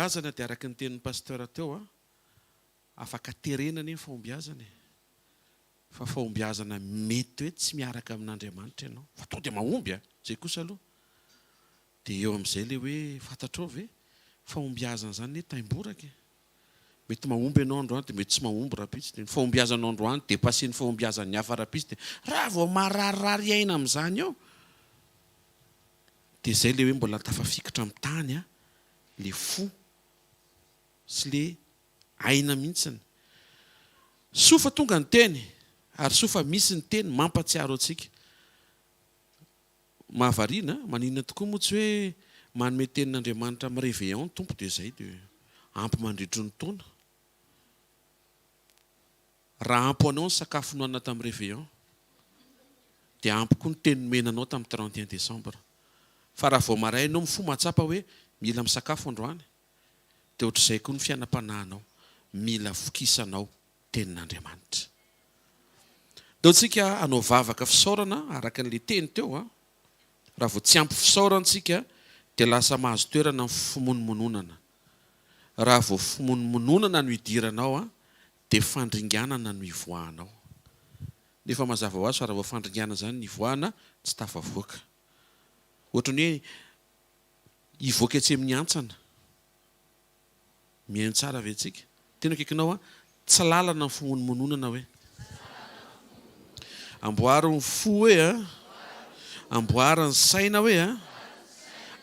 fahombiazana dia araka ny tenin'ny pasteur teo afaka terenana ny fahombiazana fa fahombiazana mety hoe tsy miaraka amin'Andriamanitra ianao fa tonga dia mahomby zay kosa aloha dia eo amin'izay le hoe fantatrao ve fahombiazana zany taimboraka mety mahomby ianao androany dia mety tsy mahomby rapitsy ny fahombiazanao androany dia passé ny fahombiazan'ny hafa rapitsy dia raha vao mararirary aina amin'izany ao dia izay le hoe mbola tafafikitra amin'ny tany le fo sy le aina mihitsiny sofa tonga ny teny ary sofa misy ny teny mampatsiaro antsika mahavariana maninona tokoa moa tsy hoe manome tenin'Andriamanitra amin'ny réveillon ny tompo dia izay dia ampy mandritry ny taona raha ampy anao ny sakafo nohanina tamin'ny réveillon dia ampy koa ny teny nomenanao tamin'ny 31 décembre fa raha vao maray ianao mifo mahatsapa hoe mila misakafo androany dia ohatr'izay koa ny fiainam-panahinao mila fokisanao tenin'Andriamanitra dao tsika anao vavaka fisaorana araka n'le teny teo raha vao tsy ampy fisaorantsika dia lasa mahazo toerana ny fimonomononana raha vao fimonomononana no idiranao dia fandringanana no ivoahanao nefa mazava ho azy fa raha vao fandringana zany ny ivoahana tsy tafavoaka ohatrany hoe ivoaka tsy amin'ny antsana mihaino tsara ve tsika tena kaikinao tsy lalana ny fimonomononana hoe amboary ny fo hoe amboary ny saina hoe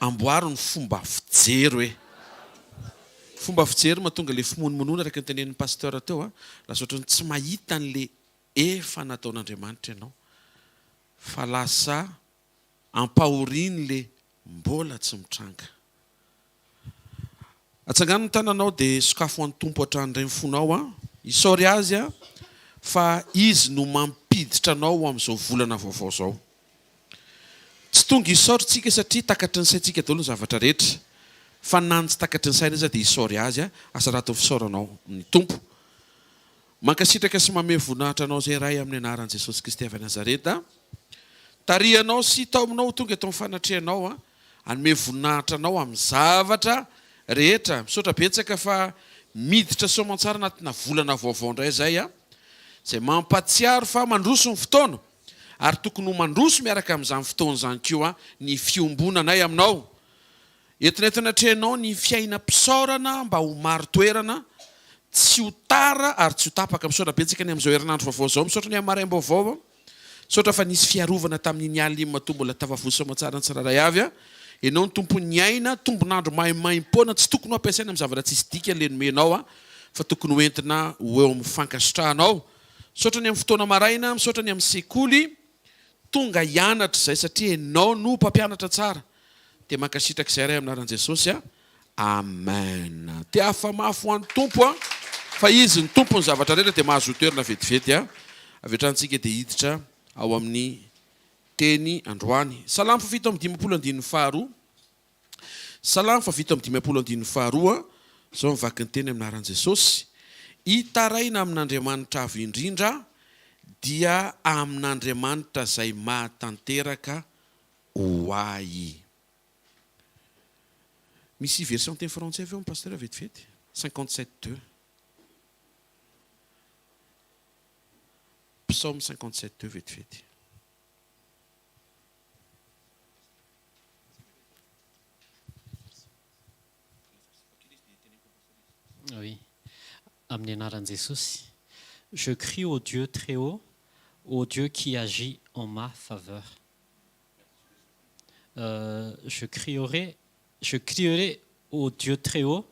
amboary ny fomba fijery hoe fomba fijery mahatonga le fimonomonona araka ny tenen'ny pasteur teo lasa ohatrany tsy mahita an'le efa nataon'Andriamanitra ianao fa lasa ampahoriany le mbola tsy mitranga atsangano ny tananao dia sokafo an'ny tompo hatranyray mifonao isaory azy fa izy no mampiditra anao amin'izao volana vaovao zao tsy tonga isaory tsika satria takatry ny saintsika daholo ny zavatra rehetra fa nany tsy takatry ny saina izy dia isaory azy asa raha tao fisaoranao ny tompo mankasitraka sy mame voninahitra anao zay ray amin'ny anaran'i Jesosy Kristy avy Nazareta tarihanao sy tao aminao tonga tao fanatrehanao anome voninahitra anao amin'ny zavatra rehetra misaotra betsaka fa miditra soamantsara anatina volana vaovao indray zay zay mampatsiaro fa mandroso ny fotoana ary tokony ho mandroso miaraka amin'izany fotoana zany koa ny fiombonanay aminao entinentina trehanao ny fiaina mpisaorana mba ho maro toerana tsy ho tara ary tsy ho tapaka misaotra betsaka ny amin'izao herinandro vaovao zao misaotra ny amin'ny maraim-baovao misaotra fa nisy fiarovana tamin'ny alina to mbola tavavoso soamantsara ny tsiraray avy ianao ny tompony aina tombonandro maimaimpona tsy tokony ho ampiasaina amin'ny zavatra tsisy dika le nomenao fa tokony hoentina ho eo amin'ny fankasitrahanao misaotra ny amin'ny fotoana maraina misaotra ny amin'ny sekoly tonga hianatra izay satria ianao no mpampianatra tsara dia mankasitraka izay ray amin'ny anaran'i Jesosy amen dia afamafy ho an'ny tompo fa izy ny tompo ny zavatra rehetra dia mahazo toerana vetivety avy-atrantsika dia hiditra ao amin'ny teny androany salamo fafito amin'ny dimampolo andininy faharoa salamo fafito amin'ny dimampolo andininy faharoa zao mivaky ny teny amin'ny anaran'i Jesosy hitaraina amin'Andriamanitra avy indrindra dia amin'Andriamanitra izay mahatanteraka ho ahy misy version teny français avy eo pasteur vetivety 57:2 psaume 57:2 vetivety Oui, amin'ny anaran'i Jesosy. Je crie au Dieu très haut, au Dieu qui agit en ma faveur. Je crierai au Dieu très haut,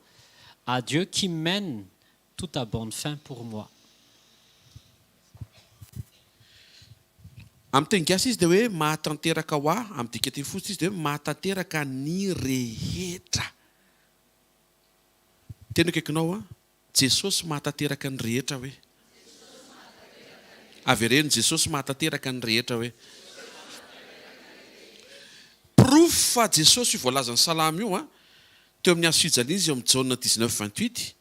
à Dieu qui mène toute à bonne fin pour moi. Amin'ny teny gasy izy dia hoe mahatanteraka ho ahy, amin'ny dika teny fotsy izy dia hoe mahatanteraka ny rehetra. Tena kaikinao Jesosy mahatanteraka ny rehetra hoe. Avereny Jesosy mahatanteraka ny rehetra hoe. Proof fa Jesosy io voalazany salamo io teo amin'ny azo fijaliana izy eo amin'ny Jauna 19:28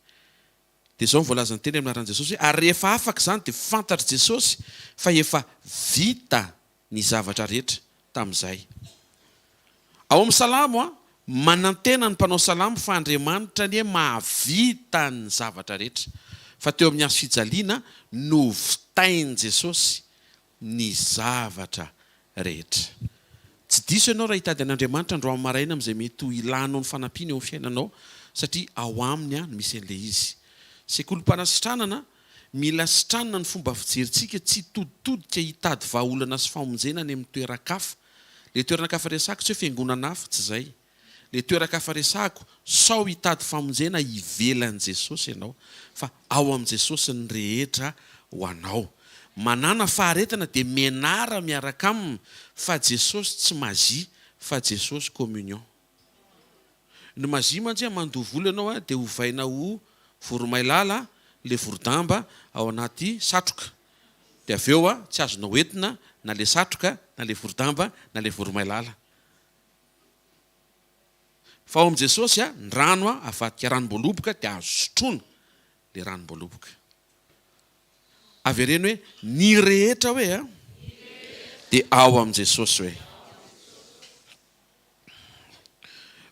dia zao voalazany teny amin'ny anaran'i Jesosy ary rehefa afaka izany dia fantatra Jesosy fa efa vita ny zavatra rehetra tamin'izay. Ao amin'ny salamo manantena ny mpanao salamo fa Andriamanitra ny mahavita ny zavatra rehetra. Fa teo amin'ny azo fijaliana no vitainy Jesosy ny zavatra rehetra. Tsy diso ianao raha hitady an'Andriamanitra androany maraina amin'izay mety ho ilanao ny fanampiana eo amin'ny fiainanao satria ao aminy no misy an'ilay izy. Sekolim-panasitranana mila sitranana ny fomba fijerintsika tsy toditodika hitady vahaolana sy famonjena any amin'ny toeran-kafa. Le toeran-kafa resako tsy hoe fiangonana hafa tsy izay. Le toeran-kafa resako sao hitady famonjena ivelan'i Jesosy ianao fa ao amin'i Jesosy ny rehetra ho anao. Manana faharetana dia menara miaraka aminy fa Jesosy tsy mazy fa Jesosy communion. Ny mazy mantsy mandoha vola ianao dia hovaina ho voromailala le vorodamba ao anaty satroka. Dia avy eo tsy azonao entina na le satroka na le vorodamba na le voromailala. Fa ao amin'i Jesosy ny rano avadika ranom-boaloboka dia azo sotroina le ranom-boaloboka. Avy ireny hoe ny rehetra hoe dia ao amin'i Jesosy hoe.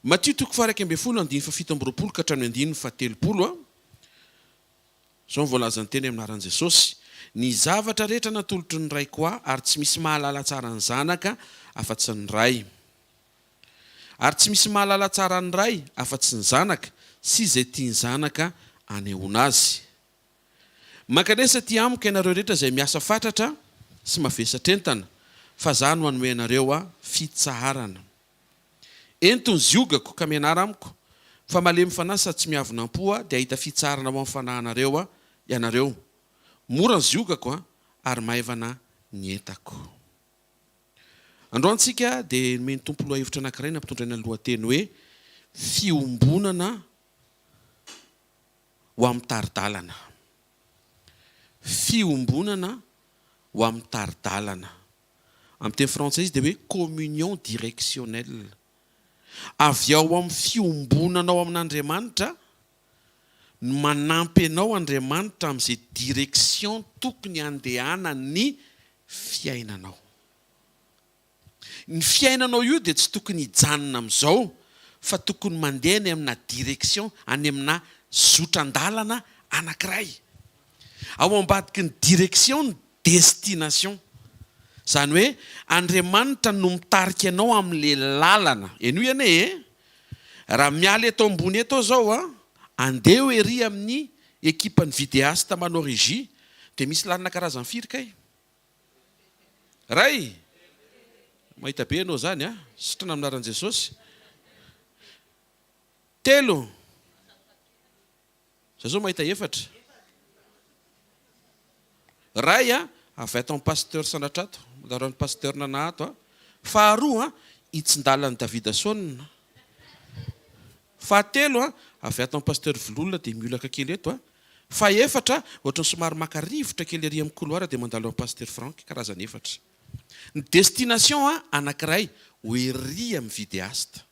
Matthieu 5:17 ka hatramin'ny 9:30 zao voalazany teny amin'ny anaran'i Jesosy. Ny zavatra rehetra natolotry ny ray koa ary tsy misy mahalala tsara ny zanaka afa-tsy ny ray. Ary tsy misy mahalala tsara ny ray afa-tsy ny zanaka sy izay tia ny zanaka anehoana azy. Mankanesa ty amiko ianareo rehetra izay miasa fatratra sy mavesatra entana fa za no hanome anareo fitsaharana. Ento ny ziogako ka mianara amiko fa malemy fanahy sady tsy miavonam-po dia ahita fitsarana ao amin'ny fanahinareo ianareo. Mora ny ziogako ary maivana ny entako. Androantsika dia meny tompo loha hevitra anankiray nampitondraina ny lohateny hoe fiombonana ho amin'ny taridalana. Fiombonana ho amin'ny taridalana. Amin'ny teny frantsay izy dia hoe communion directionnelle. Avy ao amin'ny fiombonanao amin'Andriamanitra no manampy anao Andriamanitra amin'izay direction tokony handehana ny fiainanao. Ny fiainanao io dia tsy tokony hijanona amin'izao fa tokony mandeha any amina direction, any amina zotran-dalana anankiray. Ao ambadiky ny direction ny destination. Izany hoe Andriamanitra no mitarika anao amin'ilay lalana. Eno iane raha miala eto ambony eto zao andeha ho ery amin'ny ekipany vidéaste manao régie dia misy lalana karazany firy kay? Ray. Mahita be ianao zany sitrana amin'ny anaran'i Jesosy. Telo. Zao mahita efatra. Ray avy ato amin'ny pasteur Sandratrato, daran'ny pasteur Nanahato. Faharoa hitsindalan'i Davida Saunina. Fahatelo avy ato amin'ny pasteur Vilolona dia miolaka kely eto. Fahaefatra ohatran'ny somary maka rivotra kely ery amin'ny couloir dia mandalo amin'ny pasteur Franck, karazany efatra. Ny destination anankiray ho ery amin'ny vidéaste.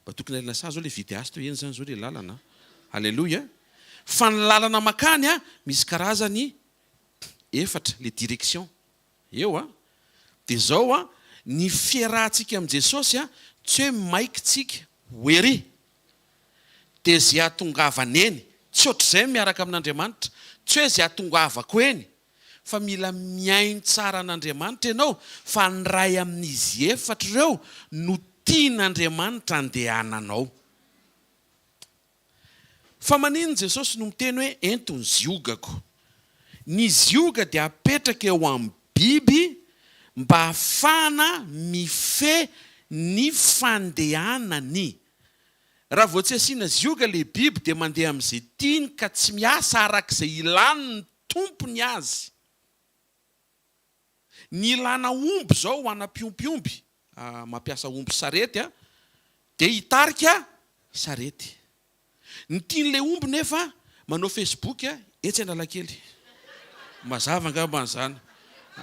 Mba tokony alina sazy zao le vidéaste eny zany zao le lalana. Alléluia. Fa ny lalana makany misy karazany efatra le direction. Eo dia zao ny fiarahantsika amin'i Jesosy tsy hoe maikitsika ho ery. Dia izay atongavany eny, tsy ohatr'izay miaraka amin'Andriamanitra, tsy hoe izay atongavako eny, fa mila miaino tsara an'Andriamanitra ianao fa ny ray amin'izy efatra ireo no tian'Andriamanitra andehananao. Fa maninona Jesosy no miteny hoe ento ny ziogako. Ny zioga dia apetraka eo amin'ny biby mba hafana mifehy ny fandehanany. Raha vao tsy asiana zioga le biby dia mandeha amin'izay tiany ka tsy miasa arak'izay ilany ny tompony azy. Ny ilana omby zao ho ana piompiomby, mampiasa omby sarety dia hitarika sarety. Ny tian'ilay omby nefa manao Facebook etsy Analakely. Mazava angamba an'izany.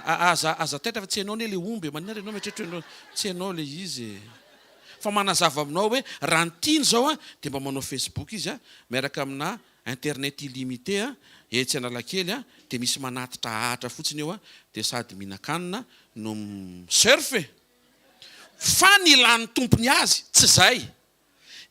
Aza taitra fa tsy hainao ne le omby, maninona ianao mieritreritra tsy hainao le izy. Fa manazava aminao hoe raha ny tiany zao dia mba manao Facebook izy miaraka amina internet illimité etsy Analakely dia misy manatitra ahatra fotsiny eo dia sady mihinan-kanina no surfe. Fa ny ilan'ny tompony azy tsy izay.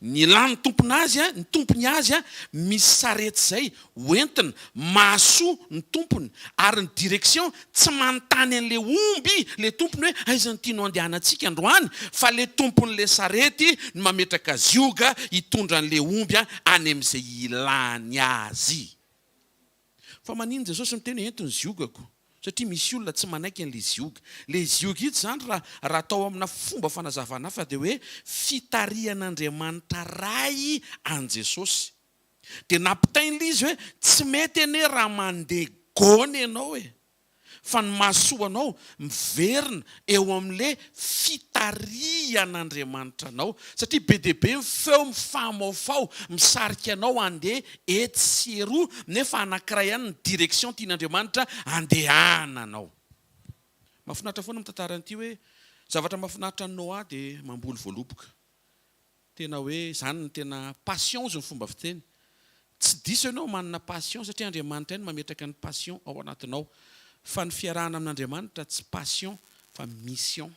ny lany tompony azy misy sarety zay hoentina mahasoa ny tompony ary ny direction tsy manontany an'le omby le tompony hoe aizany tianao andehanantsika androany fa le tompon'le sarety no mametraka zioga hitondra an'le omby any amin'izay ilany azy. Fa manino Jesosy miteny entiny ziogako satria misy olona tsy manaiky an'le zioga. Le zioga ito zany raha atao amina fomba fanazavana fa dia hoe fitarihan'Andriamanitra ray an Jesosy. Dia nampitain'le izy hoe tsy mety anie raha mandeha gony ianao fa ny mahasoa anao miverina eo amin'le fitarihan'Andriamanitra anao satria be dia be mifeo mifamaofao misarika anao andeha etsy sy eroa nefa anankiray ihany ny direction tian'Andriamanitra andehananao. Mahafinaritra foana mitantara an'ity hoe zavatra mahafinaritra ny Noa dia mamboly voaloboka. Tena hoe izany ny tena passion izy ny fomba fiteny. Tsy diso ianao manana passion satria Andriamanitra ihany mametraka ny passion ao anatinao. Fa ny fiarahana amin'Andriamanitra tsy passion fa mission.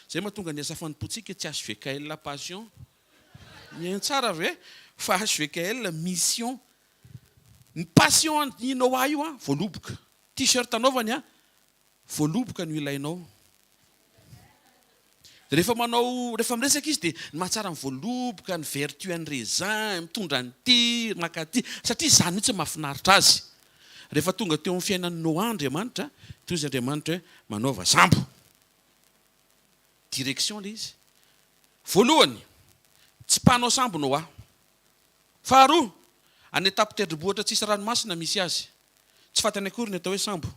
Zay mahatonga ny asafanimpotsika tsy HVKL la passion. Ny tsara ve? Fa HVKL la mission. Ny passion ny Noa io voaloboka. T-shirt anaovany voaloboka no ilainao. Rehefa miresaka izy dia ny mahatsara ny voaloboka, ny vertu ny raisin, mitondra ny tir, makaty satria izany mihitsy mahafinaritra azy. Rehefa tonga teo amin'ny fiainan'ny Noa Andriamanitra, toy izy Andriamanitra hoe manaova sambo. Direction le izy. Voalohany, tsy mpanao sambo Noa. Faharoa, any etape tendrombohitra tsisy ranomasina misy azy. Tsy fantany akory ny atao hoe sambo.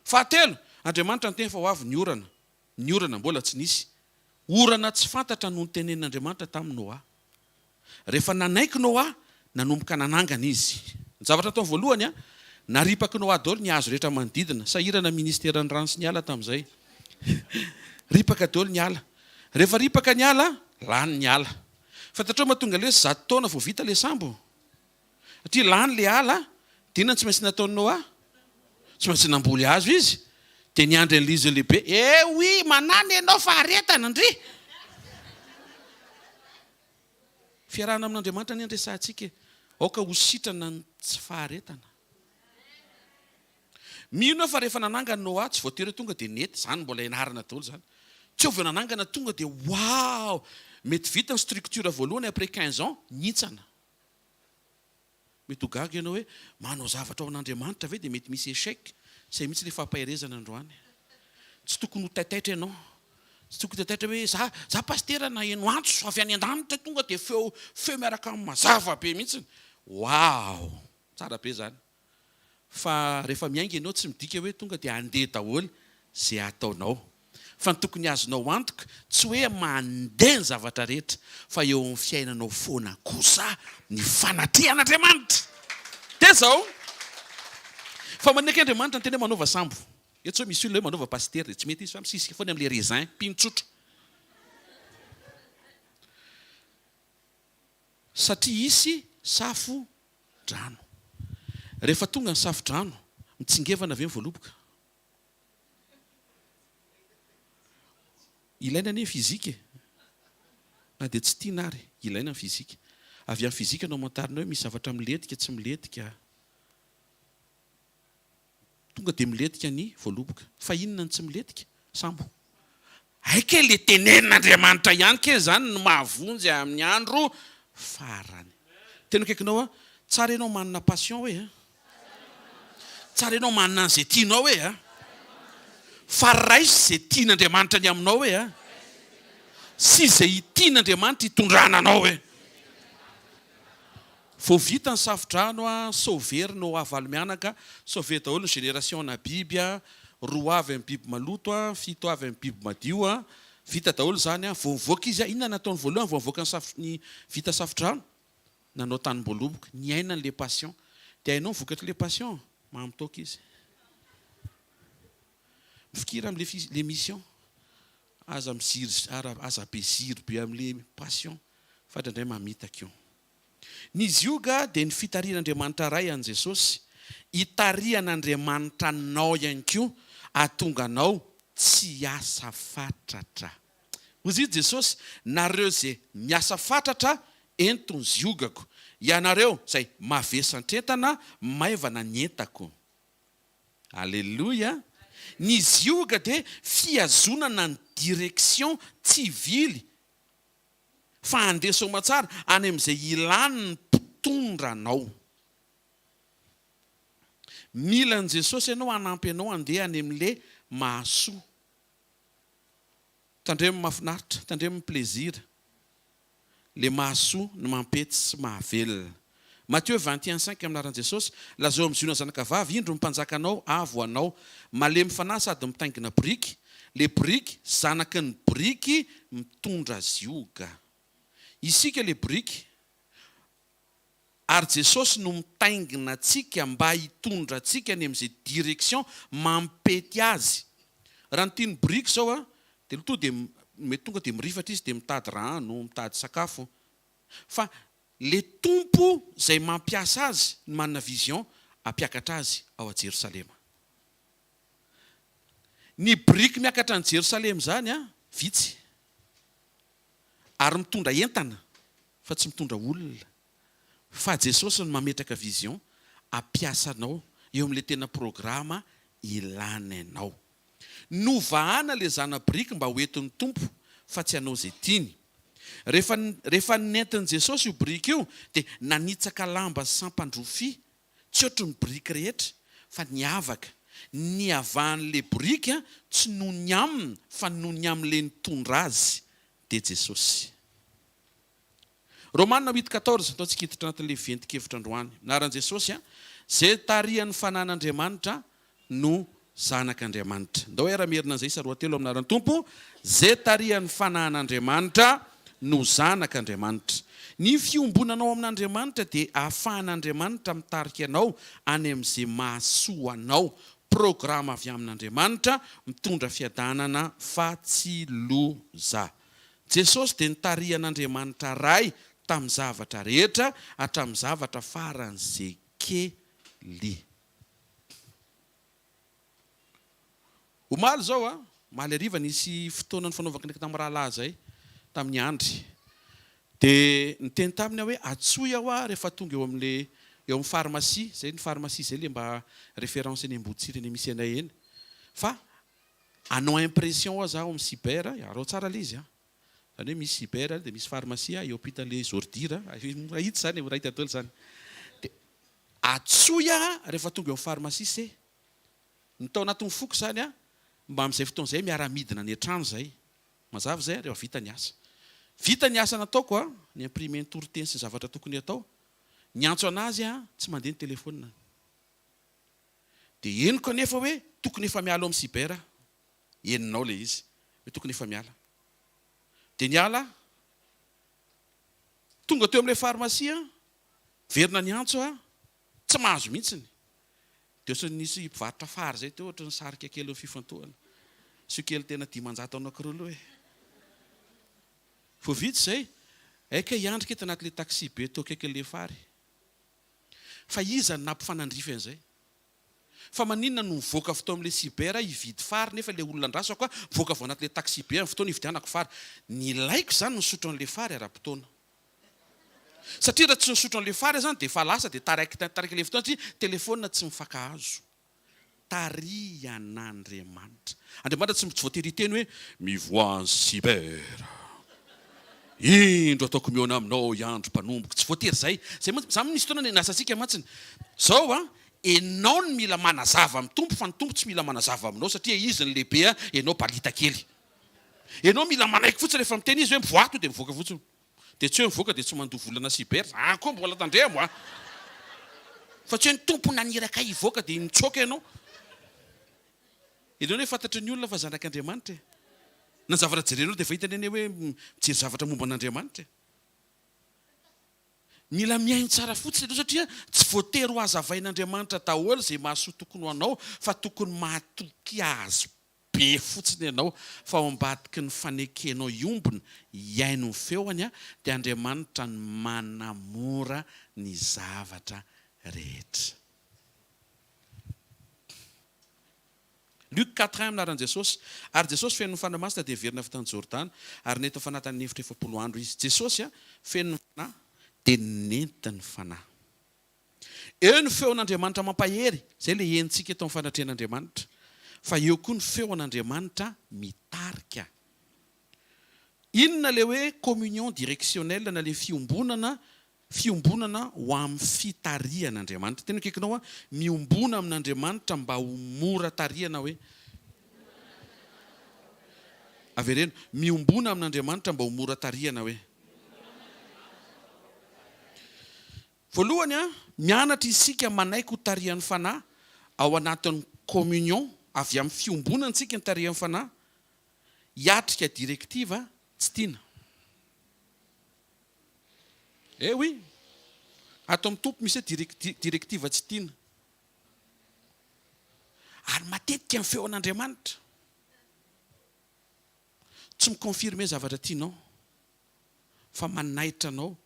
Fahatelo, Andriamanitra ny teny fa ho avy ny orana. Ny orana mbola tsy nisy. Orana tsy fantatra no nitenenin'Andriamanitra tamin'ny Noa. Rehefa nanaiky Noa, nanomboka nanangana izy. Ny zavatra atao voalohany naripaky Noa daholo ny hazo rehetra manodidina. Sahirana ministeran'ny rano sy ny ala tamin'izay. Ripaka daholo ny ala. Rehefa ripaka ny ala, lany ny ala. Fantatrao mahatonga le 100 taona vao vita le sambo. Satria lany le ala, dinany tsy maintsy nataon'ny Noa. Tsy maintsy namboly hazo izy. Dia niandry an'izy lehibe, oui, manany ianao fa aretana ndry. Fiarahana amin'Andriamanitra ny andresantsika. Aoka ho sitrana ny tsy faharetana. Mino fa rehefa nanangana Noa tsy voatery tonga dia nety, zany mbola ianarana daholo zany. Tsy ovy nanangana tonga dia wow, mety vita ny structure voalohany après 15 ans, nitsana. Mety ho gaga ianao hoe manao zavatra ao an'Andriamanitra ve dia mety misy échec. Izay mihitsy le fampahirezana androany. Tsy tokony ho taitaitra ianao. Tsy tokony taitaitra hoe za pastera na eno antso avy any an-danitra tonga dia feo miaraka amin'ny mazava be mihitsy. Wow, tsara be zany. Fa rehefa miainga ianao tsy midika hoe tonga dia andeha daholo izay ataonao. Fa ny tokony azonao antoka tsy hoe mandeha ny zavatra rehetra fa eo amin'ny fiainanao foana kosa ny fanatrihan'Andriamanitra. Dia zao. Fa manaiky Andriamanitra ny tena hoe manaova sambo. Eto misy olona hoe manaova pastera, tsy mety izy fa misisika foana amin'ilay raisin, pinotsotra. Satria isy safo-drano. Rehefa tonga ny safo-drano, mitsingevana avy eo voaloboka. Ilaina ny fizika. Na dia tsy tiana ary, ilaina ny fizika. Avy amin'ny fizika no amantarina hoe misy zavatra miletika, tsy miletika. Tonga dia miletika ny voaloboka. Fa inona ny tsy miletika? Sambo. Haike le tenenin'Andriamanitra ihany ke zany no mahavonjy amin'ny andro farany. Tena kaikinao tsara ianao manana passion hoe tsara ianao manana an'izay tianao hoe fa raisy izay tian'Andriamanitra ny aminao hoe sy izay tian'Andriamanitra hitondrana anao hoe. Vao vita ny safo-drano sauver Noa valy-mianaka, sauver daholo ny génération na biby, 2 avy amin'ny biby maloto, 7 avy amin'ny biby madio, vita daholo zany vao mivoaka izy inona nataony voalohany vao mivoaka ny vita safo-drano? Nanao tanim-boaloboka, niaina an'le passion. Dia hainao mivokatra le passion, mamitoaka izy. Mifikira amin'le mission. Aza be ziry be amin'le passion, fa indray mamitaka io. Ny zioga dia ny fitarihan'Andriamanitra ray an Jesosy, hitarihan'Andriamanitra anao ihany koa, ahatonga anao tsy asa fatratra. Hozy Jesosy, nareo izay miasa fatratra entony ziogako ianareo zay mavesantretana maivana ny entako. Alleloia. Ny zioga dia fiazonana ny direction tsivily fa andesoma tsara any amin'izay ilany ny mpitondra anao. Mila an' Jesosy ianao hanampy anao handeha any amin'le mahasoa, tandremo mahafinaritra, tandremo plaisir. Le mahasoa no mampety sy mahavelona. Matthieu 21:5 amin'ny anaran'i Jesosy, lazao miziona zanaka vavy, indro mpanjaka anao, avo anao, malemy fanahy sady mitaingina biriky. Le biriky, zanaky ny biriky mitondra zioga. Isika le biriky, ary Jesosy no mitaingina antsika mba hitondra antsika any amin'izay direction mampety azy. Raha ny tiany biriky zao dia to dia mety tonga dia mirifatra izy dia mitady rano, mitady sakafo. Fa le tompo zay mampiasa azy no manana vision ampiakatra azy ao a Jerosalema. Ny biriky miakatra any Jerosalema zany vitsy. Ary mitondra entana fa tsy mitondra olona. Fa Jesosy no mametraka vision ampiasanao eo amin'le tena programa ilany anao. Novahana le zana biriky mba hoentin'ny tompo fa tsy anao zay tiany. Rehefa nentin'i Jesosy io biriky io dia nanitsaka lamba sy sampandrofia, tsy ohatry ny biriky rehetra fa niavaka. Niavahan'le biriky tsy noho ny aminy fa noho ny amin'le nitondra azy dia Jesosy. Romanina 8:14 ataontsika hiditra anatin'le ventikevitra androany. Anaran'i Jesosy zay tarihan'ny fanan'Andriamanitra no zanak'Andriamanitra. Ndao era merina an'izay isa roa telo amin'ny anaran'ny Tompo, zay tarihan'ny fanan'Andriamanitra no zanak'Andriamanitra. Ny fiombonanao amin'Andriamanitra dia ahafahan'Andriamanitra mitarika anao any amin'izay mahasoa anao. Programa avy amin'Andriamanitra mitondra fiadanana fa tsy loza. Jesosy dia nitarihan'Andriamanitra ray tamin'ny zavatra rehetra hatramin'ny zavatra faran'izay kely. Omaly zao maly hariva nisy fotoana ny fanaovako ndraiky tamin'ny rahalahy zay tamin'ny andry. Dia niteny taminy hoe atsoy aho rehefa tonga eo amin'ny pharmacie, zay ny pharmacie zay le mba référence eny Ambotsira eny misy anay eny. Fa anao impression aho zaho amin'ny cyber, arao tsara le izy. Zany hoe misy cyber dia misy pharmacie eo ampitan'le zordira, rahita zany, rahita daholo zany. Dia atsoy rehefa tonga eo amin'ny pharmacie se. Ny tao anatin'ny foko zany mba amin'izay fotoana izay miara-midina ny an-trano zay. Mazava zay rehefa vita ny asa. Vita ny asa nataoko ny imprimer ny toriteny sy zavatra tokony atao. Ny antso anazy tsy mandeha ny telefônina. Dia henoko anefa hoe tokony efa miala amin'ny cyber. Heninao le izy hoe tokony efa miala. Dia niala tonga teo amin'ilay pharmacie verina ny antso tsy mahazo mihitsiny. Dia ohatry nisy mpivarotra fary zay teo ohatry ny sarika kely amin'ny fifantohana. Sy kely tena 10,000 anankiroa aloha Fo vitsy zay, aika hiandrika eto anatin'ilay taxi be teo akaikin'ilay fary. Fa iza ny nampifanandrify an'izay. Fa maninona no mivoaka fotoa amin'ilay cyber hividy fary nefa ilay olona andraso ako mivoaka avy anatin'ilay taxi be amin'ny fotoana hividianako fary. Ny laiko zany nisotro an'ilay fary ara-potoana. Satria raha tsy nisotro an'ilay fary zany dia efa lasa dia taraiky ilay fotoana tsy telefônina tsy mifankahazo. Tarihan'Andriamanitra. Andriamanitra tsy voatery teny hoe mivoahan'ny cyber. Indro ataoko miona aminao iandro mpanomboka. Tsy voatery zay. Zany misy fotoana nasasika mantsiny. Zao enao ny mila manazava amin'ny tompo fa ny tompo tsy mila manazava aminao satria izy ny lehibe enao balita kely. Enao mila manaiky fotsiny rehefa miteny izy hoe mivoato dia mivoaka fotsiny. Dia tsy hoe mivoaka dia tsy mandoa volana cyber. Koa mbola tandremo fa tsy hoe ny tompo naniraka hivoaka dia mitsoka ianao. Ianao hoe fantatry ny olona fa zanak'Andriamanitra. Na zavatra jerenao dia fahitany eny hoe mijery zavatra momba an'Andriamanitra. Mila miaino tsara fotsiny ianao satria tsy voatery ho hazavain'Andriamanitra daholo izay mahasoa tokony ho anao fa tokony mahatoky azy be fotsiny ianao fa ao ambadiky ny fanekenao iombony iaino ny feoany dia Andriamanitra ny manamora ny zavatra rehetra. Luc 4:1 anaran'i Jesosy. Ary Jesosy feno ny fanamasina dia verina avy tany Jordana ary nety fanatany hevitra 70 andro izy. Jesosy feno ny fanahy dia nentiny fanahy. Eo ny feon'Andriamanitra mampahery, izay le hentsika eto amin'ny fanatrehan'Andriamanitra. Fa eo koa ny feon'Andriamanitra mitarika. Inona le hoe communion directionnelle na le fiombonana ho amin'ny fitarihan'Andriamanitra. Tena kekinao a miombona amin'Andriamanitra mba ho mora tarihana hoe avereno, miombona amin'Andriamanitra mba ho mora tarihana hoe. Voalohany a mianatra isika manaiky ho tarihan'ny fanahy ao anatin'ny communion avy amin'ny fiombonana tsika ny tarihan'ny fanahy. Hiatrika direktiva tsy tiana. Oui, ato amin'ny tompo misy direktiva tsy tiana. Ary matetika ny feon'Andriamanitra tsy mikonfirme zavatra tianao, fa manaitra anao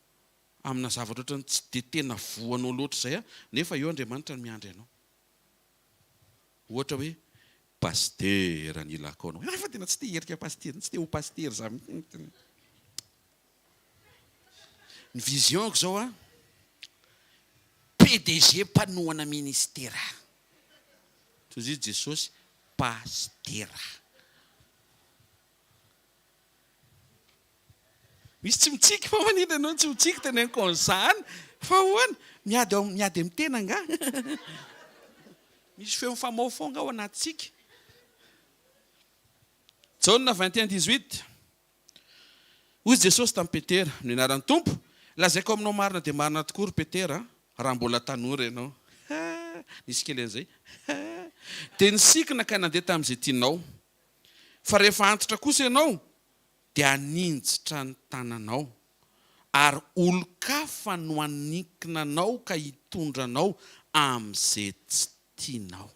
amina zavatra ohatrany tsy dia tena voanao loatra izay nefa eo Andriamanitra no miandry anao. Ohatra hoe pastera ny ilako anao. Fa tena tsy tia herika pastera, tsy tia ho pastera za. Ny visionko zao a PDG mpanohana ministera. Toy Jesosy pastera. Misy tsy mitsiky fa manina anao tsy mitsiky tena konzany fa hoana miady amin'ny tena nga. Misy feo famaofonga ao anatsika. Jauna 21:18. Hoy Jesosy tamin'ny Petera, ny anaran'ny Tompo, lazaiko aminao marina dia marina tokoa ry Petera, raha mbola tanora ianao. Nisy kely an'izay. Dia nisikina ka nandeha tamin'izay tianao. Fa rehefa antitra kosa ianao dia aninjitra ny tananao, ary olo-kafa no anikina anao ka hitondranao amin'izay tsy tianao.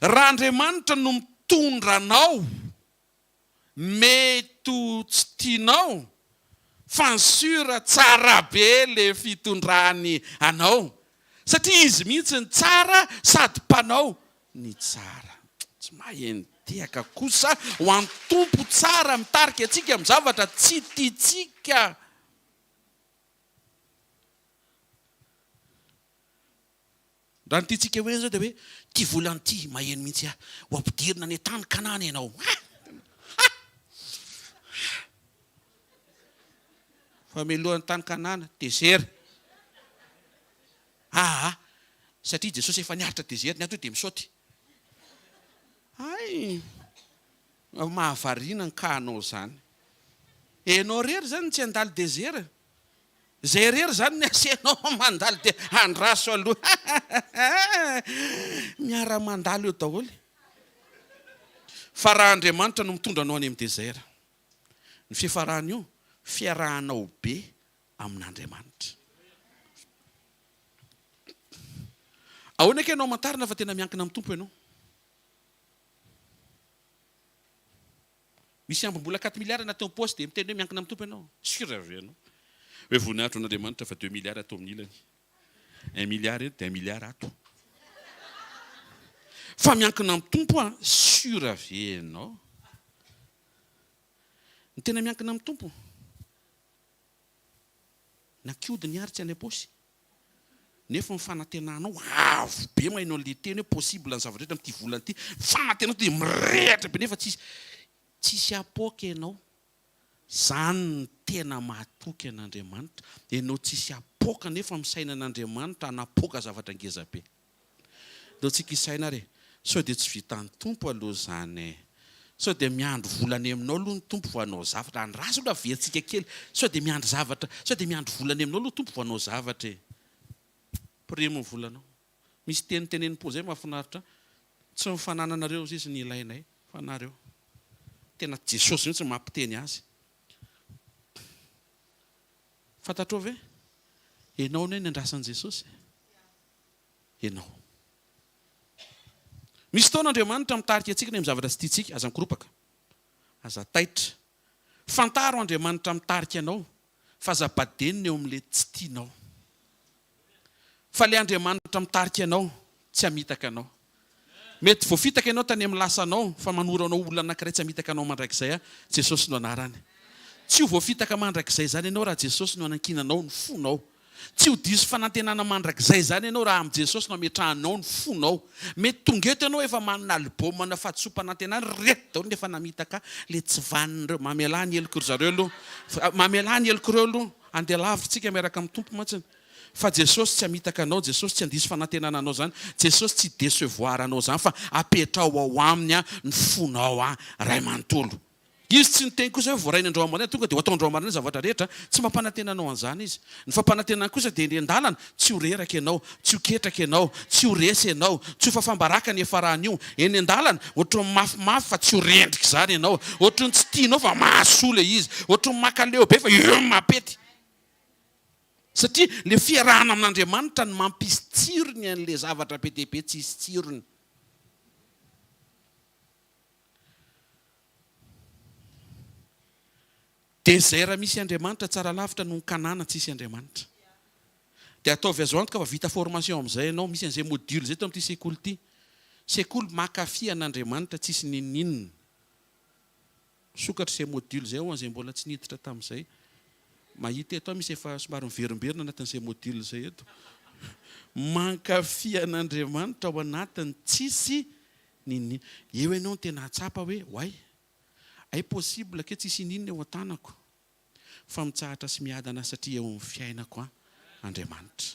Raha Andriamanitra no mitondra anao mety tsy tianao, fansura tsara be le fitondrany anao, satria izy mihitsy ny tsara sady mpanao ny tsara. Tsy maheno tehaka kosa ho an'ny Tompo tsara mitarika antsika amin'ny zavatra tsy tiantsika. Raha ny tiantsika hoe zao dia hoe ty volany ty maheno mihitsy ho ampidirina ny tany Kanana ianao. Fa melohan'ny tany Kanana désert. Satria Jesosy efa niaritra désert ny ato dia misaoty. Mahavariana ny kahanao zany. Enao rery zany tsy andalo désert. Zay rery zany ny asianao mandalo dia andraso aloha. Miara-mandalo eo daholo. Fa raha Andriamanitra no mitondra anao any amin'ny désert, ny fiafarany io fiarahanao be amin'Andriamanitra. Ahoana ka ianao mantarina fa tena miankina amin'ny Tompo ianao? Misy ambom-bola 4 milliards natao amin'ny poste dia miteny hoe miankina amin'ny Tompo ianao. Sura avy ianao. Hoe voninahitro an'Andriamanitra fa 2 milliards atao amin'ny ilany. 1 milliard eto dia 1 milliard ato. Fa miankina amin'ny Tompo sura avy ianao. Ny tena miankina amin'ny Tompo. Na kiody ny ary tsy any am-paosy. Nefa ny fanantenanao avo be mahainao le teny hoe possible ny zavatra rehetra amin'ity volana ity. Fanantenanao dia mirehatra be nefa tsisy apoka ianao. Zany ny tena mahatoky an'Andriamanitra. Ianao tsisy apoka nefa misaina an'Andriamanitra hanapoka zavatra ngeza be. Deo tsika isaina re. Sao dia tsy vitan'ny Tompo aloha zany. Sao dia miandro volany aminao aloha ny Tompo vao hanao zavatra. Andraso aloha verentsika kely. Sao dia miandro zavatra. Sao dia miandro volany aminao aloha Tompo vao hanao zavatra. Primo volanao. Misy tenenimpo zay mahafinaritra. Tsy mifanananareo izy ny ilainay. Fa nareo. Tena Jesosy mihitsy mampiteny azy. Fantatrao ve? Enao ny andrasan'i Jesosy? Enao. Misy taona Andriamanitra mitarika antsika ny zavatra tsy tiantsika, aza mikoropaka. Aza taitra. Fantaro Andriamanitra mitarika anao, fa aza badeniny eo amin'ilay tsy tianao. Fa le Andriamanitra mitarika anao, tsy hamitaka anao. Mety voafitaka ianao tany amin'ny lasanao, fa manora anao olona anankiray tsy hamitaka anao mandrakizay, Jesosy no anarany. Tsy ho voafitaka mandrakizay zany ianao raha Jesosy no anankinanao ny fonao. Tsy ho diso fanantenana mandrakizay zany ianao raha amin'ny Jesosy no ametrahanao ny fonao. Mety tonga eto ianao efa manana albôma na fahadisom-panantenana reto daholo nefa namitaka le tsy vanin'ireo mamelany eloko zareo aloha. Mamelany eloko ireo aloha. Andeha lavitritsika miaraka amin'ny tompo mantsiny. Fa Jesosy tsy hamitaka anao, Jesosy tsy handiso fanantenana anao zany, Jesosy tsy décevoir anao zany fa apetrao ao aminy ny fonao ray manontolo. Izy tsy niteny kosa hoe voarainy andro amarina tonga dia ho atao andro amarina zavatra rehetra, tsy mampanantena anao an'izany izy. Ny fampanantenana kosa dia eny an-dalana, tsy ho reraka ianao, tsy ho ketraka ianao, tsy ho resy ianao, tsy ho fafambaraka ny efaran'io. Eny an-dalana ohatran'ny mafimafy fa tsy ho rendrika izany ianao, ohatran'ny tsy tianao fa mahasola izy, ohatran'ny makaleo be fa mapety. Satria le fiarahana amin'Andriamanitra ny mampisy tsirony an'ilay zavatra be dia be tsy hisy tsirony. Dia izay raha misy Andriamanitra tsara lavitra no kanana tsisy Andriamanitra. Dia ataovy azo antoka fa vita formation amin'izay ianao, misy an'izay module izay tao amin'ity sekoly ity. Sekoly makafy an'Andriamanitra tsisy ninninina. Sokatra izay module izay ho an'izay mbola tsy niditra tamin'izay. Mahita eto misy efa somary miverimberina anatin'izay module izay eto. Mankafy an'Andriamanitra ao anatiny tsisy ninninina. Eo ianao tena atsapa hoe hoay. Ay possible ke tsisy ninina eo an-tanako. Fa mitsahatra sy miadana satria eo amin'ny fiainako Andriamanitra.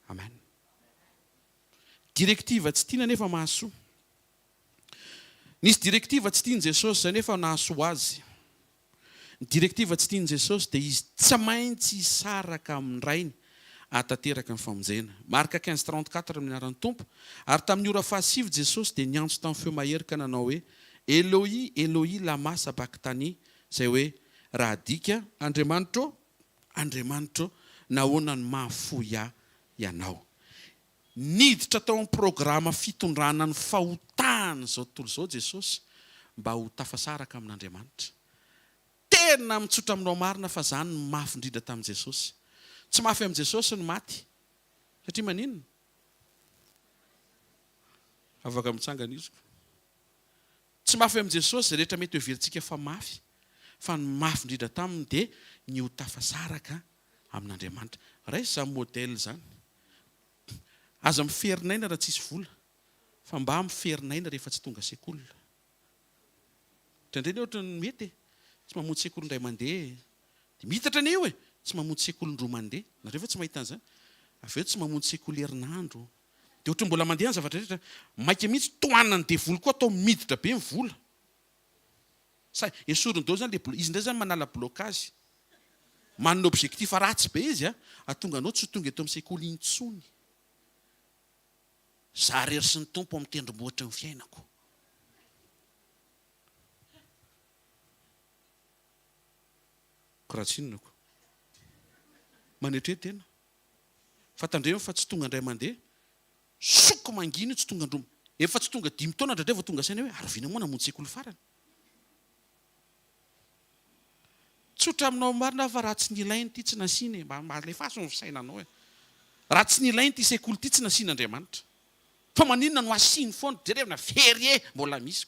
Amen. Direktiva tsy tiana nefa mahasoa. Nisy direktiva tsy tiany Jesosy izay nefa nahasoa azy. Ny direktiva tsy tiany Jesosy dia izy tsy maintsy hisaraka amin'ny rainy atateraka ny famonjena. Marka 15:34 amin'ny anaran'ny Tompo. Ary tamin'ny ora fahasivy Jesosy dia niantso tamin'ny feo maherika nanao hoe Eloi, Eloi, lama sabachthani, izay hoe raha adika Andriamanitra, Andriamanitra, nahoana ny mahafoy ianao. Niditra tao amin'ny programa fitondrana ny fahotana izao tontolo izao Jesosy mba ho tafasaraka amin'Andriamanitra. Tena mitsotra aminao marina fa izany ny mafy indrindra tamin'i Jesosy. Tsy mafy amin'i Jesosy ny maty. Satria maninona? Afaka mitsangana izy. Tsy mafy amin'i Jesosy izay rehetra mety ho heverintsika fa mafy. Fa ny mafy indrindra taminy dia ny ho tafasaraka amin'Andriamanitra. Raisy izany modèle izany. Aza miferinaina raha tsisy vola. Fa mba miferinaina rehefa tsy tonga sekoly. Tendreny ohatra ny mety. Tsy mamonjy sekoly indray mandeha. Dia mitatra anio tsy mamonjy sekoly indroa mandeha. Nareo fa tsy mahita an'izany. Avy eo tsy mamonjy sekoly herinandro. Dia ohatra mbola mandeha ny zavatra rehetra. Maika mihitsy tohanana ny devoly koa atao miditra be ny vola. Esorony dao zany izy indray zany manala blocage. Manana objectif ratsy be izy ahatonga anao tsy tonga eto amin'ny sekoly intsony. Za rery sy ny Tompo amin'ny tendrombohitra ny fiainako. Koratsinonako. Manetre tena. Fatandremo fa tsy tonga indray mandeha. Soko manginy tsy tonga androma. Efa tsy tonga 5 taona indray vao tonga saina hoe arovina moa namonjy sekoly farany. Tsotra aminao marina fa raha tsy nilainy ity tsy nasiny. Mba alefaso ny fisainanao. Raha tsy nilainy ity sekoly ity tsy nasiny Andriamanitra. Fa maninona no asiny foana jerevina ferie mbola misy.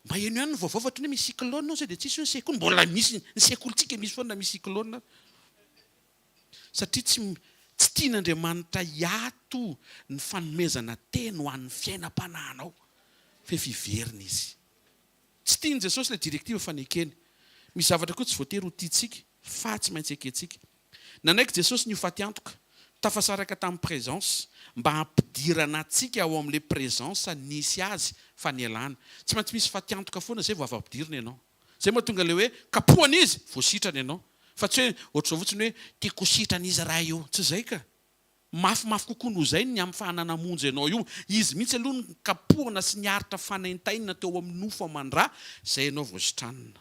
Mba eno ihany ny vaovao ny misy cyclone zay dia tsisy hoe sekoly mbola misy ny sekolytsika misy foana misy cyclone. Satria tsy tian'Andriamanitra hiato ny fanomezana teny ho an'ny fiainam-panahinao. Fa fiverina izy. Tsy tiany Jesosy ilay direktiva fanekeny. Misy zavatra koa tsy voatery ho tiantsika fa tsy maintsy ekentsika. Nanaiky Jesosy ny ho faty antoka. Tafasaraka tamin'ny présence mba hampidirana antsika ao amin'ilay présence nisy azy fa nialana. Tsy maintsy misy faty antoka foana izay vao avy ampidirina ianao. Zay mahatonga ilay hoe kapohana izy vao sitrana ianao. Fa tsy hoe ohatr'izao fotsiny hoe tiako sitrana izy raha io. Tsy izay ka. Mafimafy kokoa noho izay ny amin'ny fahananamonjy ianao io. Izy mihitsy aloha ny kapohana sy niaritra fanaintainina teo amin'ny nofo aman-drà izay ianao vao sitranina.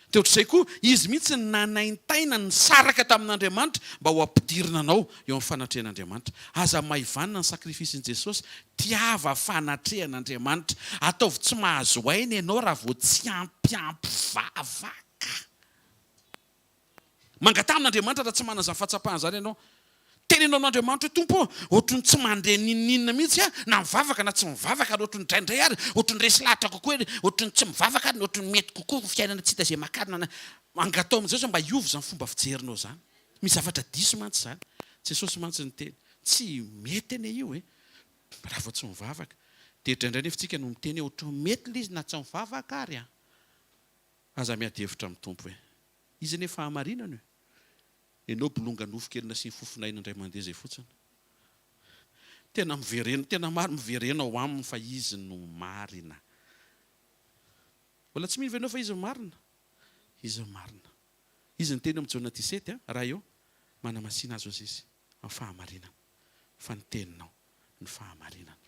Dia ohatr'izay koa izy mihitsy ny nanaintaina ny saraka tamin'Andriamanitra mba ho ampidirina anao eo amin'ny fanatrehan'Andriamanitra. Aza maivanina ny sakrifisin'i Jesosy, tiava fanatrehan'Andriamanitra. Ataovy tsy mahazo aina ianao raha vao tsy ampy vavaka. Mangatana amin'Andriamanitra raha tsy manana izany fahatsapahana izany ianao. tenenao n'Andriamanitra hoe tompo ohatrany tsy mandeha ninninina mihitsy na mivavaka na tsy mivavaka ary ohatrany draindray ary ohatrany resy lahatra kokoa ohatrany tsy mivavaka ary ohatrany mety kokoa fiainana tsy hita zay makadina angatao amin'izao mba hiovy zany fomba fijerinao zany misy zavatra diso mantsy zany Jesosy mantsy ny teny tsy mety ane io raha vao tsy mivavaka dia draindray nefa tsika no miteny ohatra mety lay izy na tsy mivavaka ary aza miady hevitra amin'ny tompo hoe izy nefa hamarinana ianao bolonga nofo-kelina sy ny fofinaina indray mandeha zay fotsiny tena maro miverena ao aminy fa izy no marina mbola tsy mino ianao fa izy no marina izy no marina izy ny teny amin'ny Jaona 17 raha eo manamasina azy ozy izy amin'ny fahamarinana fa ny teninao ny fahamarinana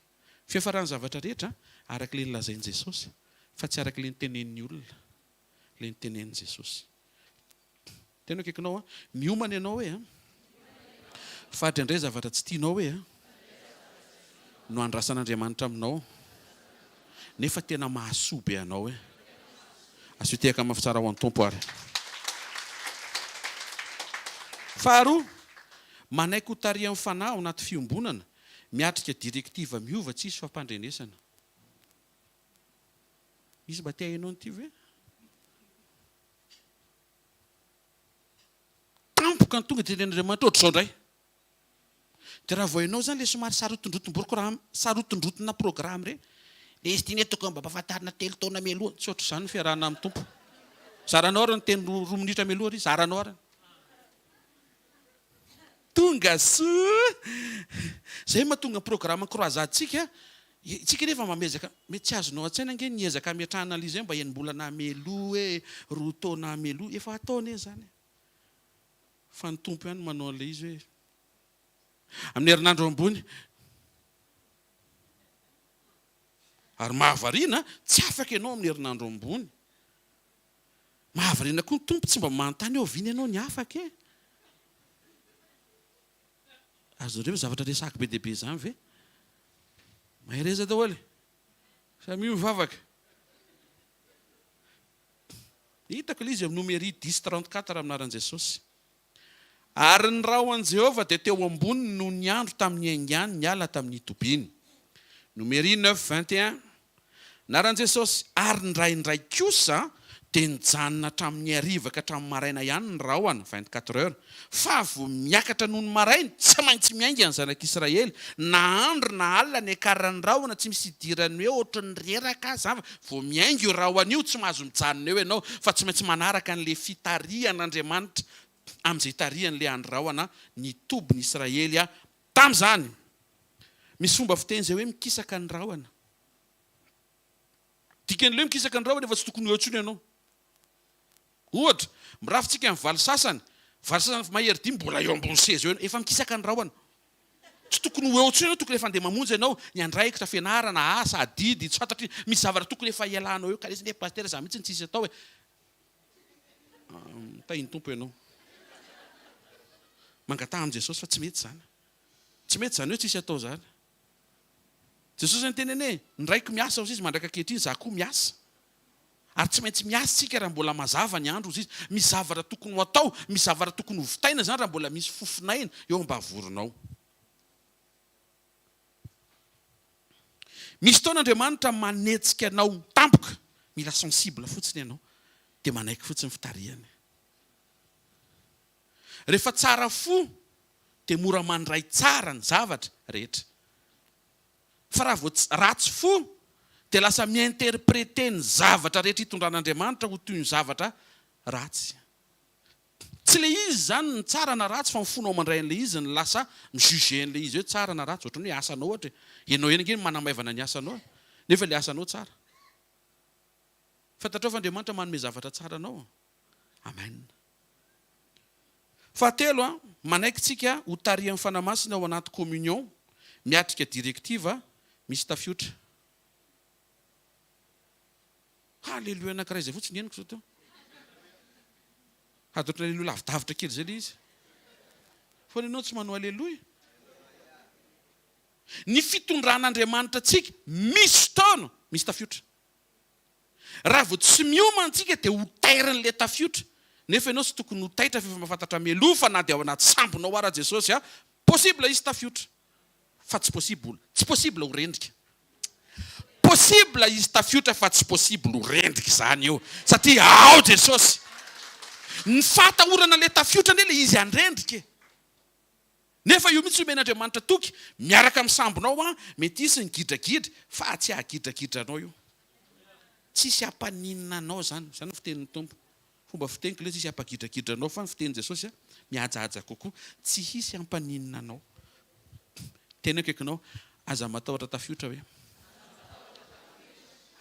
fiafarany zavatra rehetra araka le nilazain'i Jesosy fa tsy araka le nitenen'ny olona le nitenen'i Jesosy tena kaikinao miomana ianao hoe fadry indray zavatra tsy tianao hoe no andrasan'Andriamanitra aminao nefa tena mahasoa be anao hoe asotehaka mafitsara ho an'ny tompo ary faharoa manaiky ho taria amin'ny fanahy ao anaty fiombonana miatrika direktiva miova tsy izy fampandrenesana izy mba tia ianao nyty ve tampoka ny tonga tenen'Andriamanitra ohatr'izao indray dia raha vao ianao zany le somary sarotondrotona programa re le izy tia netoko mba mpahafantarina telo taona mialoha tsy ohatr' izany ny fiarahana amin'ny tompo zaranao ary ny teny 2 minitra mialoha ry zaranao ary tonga soa zay mahatonga programa croisade tsika nefa mamezaka mety tsy azonao an-tsaina nge niezaka miatrahana an'izy hoe mba enim-bolana ameloha hoe 2 taona ameloha efa ataony zany fa ny tompo ihany manao an'ilay izy hoe amin'ny herinandro ambony ary mahavariana tsy afaka ianao amin'ny herinandro ambony mahavariana koa ny tompo tsy mba manontany eo viana ianao ny afaka azonareo zavatra resaka be dehibe zany ve mahereza daholo samy mivavaka hitako ilay izy amin'ny numéro 1034 aminaran'i Jesosy ary ny raha ho an'i Jehovah dia teo ambony no ny andro tamin'ny aingany ny ala tamin'ny tobiny numéro 9:21 naran'i Jesosy ary ny raindray kosa dia nijanona hatramin'ny hariva ka hatramin'ny maraina ihany ny rahona 24 heures fa vao miakatra noho ny maraina tsy maintsy miainga ny zanak'Israely na andro na alina ny akarany rahona tsy misy idirany hoe ohatra ny reraka azy vao miainga io rahona io tsy mahazo mijanona eo ianao fa tsy maintsy manaraka an'ilay fitarihan'Andriamanitra amin'izay tarihan'ilay andro rahona ny tobiny Israely tamin'izany misy fomba fiteny zay hoe mikisaka ny rahona dikan'ilay mikisaka ny rahona efa tsy tokony eo intsony ianao ohatra mirafitsika amin'ny valo sasany mahery 10 mbola eo ambony seza eo efa mikisaka ny rahona tsy tokony ho eo intsony ianao tokony efa andeha mamonjy ianao ny andraikitra fianarana asa adidy tsy fantatry misy zavatra tokony efa ialanao eo ka lesy pasteur za mihitsy tsisy atao hoe tahiny tompo ianao mangataha amin'i Jesosy fa tsy mety zany hoe tsisy atao zany Jesosy ny tenene ny raiky miasa ozy izy mandraka ankehitriny za koa miasa ary tsy maintsy miasa tsika raha mbola mazava ny andro ozy izy misy zavatra tokony ho atao misy zavatra tokony ho vitaina zany raha mbola misy fofinaina eo mba havorinao misy taon'Andriamanitra manetsika anao tampoka mila sensible fotsiny ianao dia manaiky fotsiny fitarihany rehefa tsara fo dia mora mandray tsara ny zavatra rehetra fa raha vao ratsy fo dia lasa miinterprete ny zavatra rehetra hitondran'Andriamanitra ho toy ny zavatra ratsy tsy le izy zany ny tsara na ratsy fa mifonao mandray an'le izy ny lasa mijuge an'le izy hoe tsara na ratsy ohatrany hoe asanao ohatra ianao eny ngeny manamaivana ny asanao nefa le asanao tsara fantatrao fa Andriamanitra manome zavatra tsara anao amen fahatelo manaiky tsika ho taria amin'ny fanamasina ao anaty communion miatrika directiva misy tafiotra haleloia anankiray zay fotsiny eniko zao teo hadotra aleloia lavidavitra kely zay le izy fa ianao tsy manao aleloia ny fitondran'Andriamanitra tsika misy fotoana misy tafiotra raha vao tsy mioma antsika dia ho tairin'le tafiotra nefa ianao tsy tokony ho taitra fa mahafantatra melofa na dia ao anaty sambonao ara Jesosy possible izy tafiotra fa tsy possible tsy possible ho rendrika possible izy tafiotra fa tsy possible ho rendrika zany io satria ao Jesosy ny fatahorana le tafiotra ndre le izy andrendrika nefa io mihitsy omen'Andriamanitra toky miaraka amin'ny sambonao mety isy ny gidragidra fa tsy ahagidrakidranao io tsisy hampaninina anao zany ny fitenin'ny tompo fomba fiteniko le tsisy hampagidrakidranao fa ny fitenin' Jesosy mihajahaja kokoa tsy hisy hampaninina anao tena kaikinao aza matahotra tafiotra hoe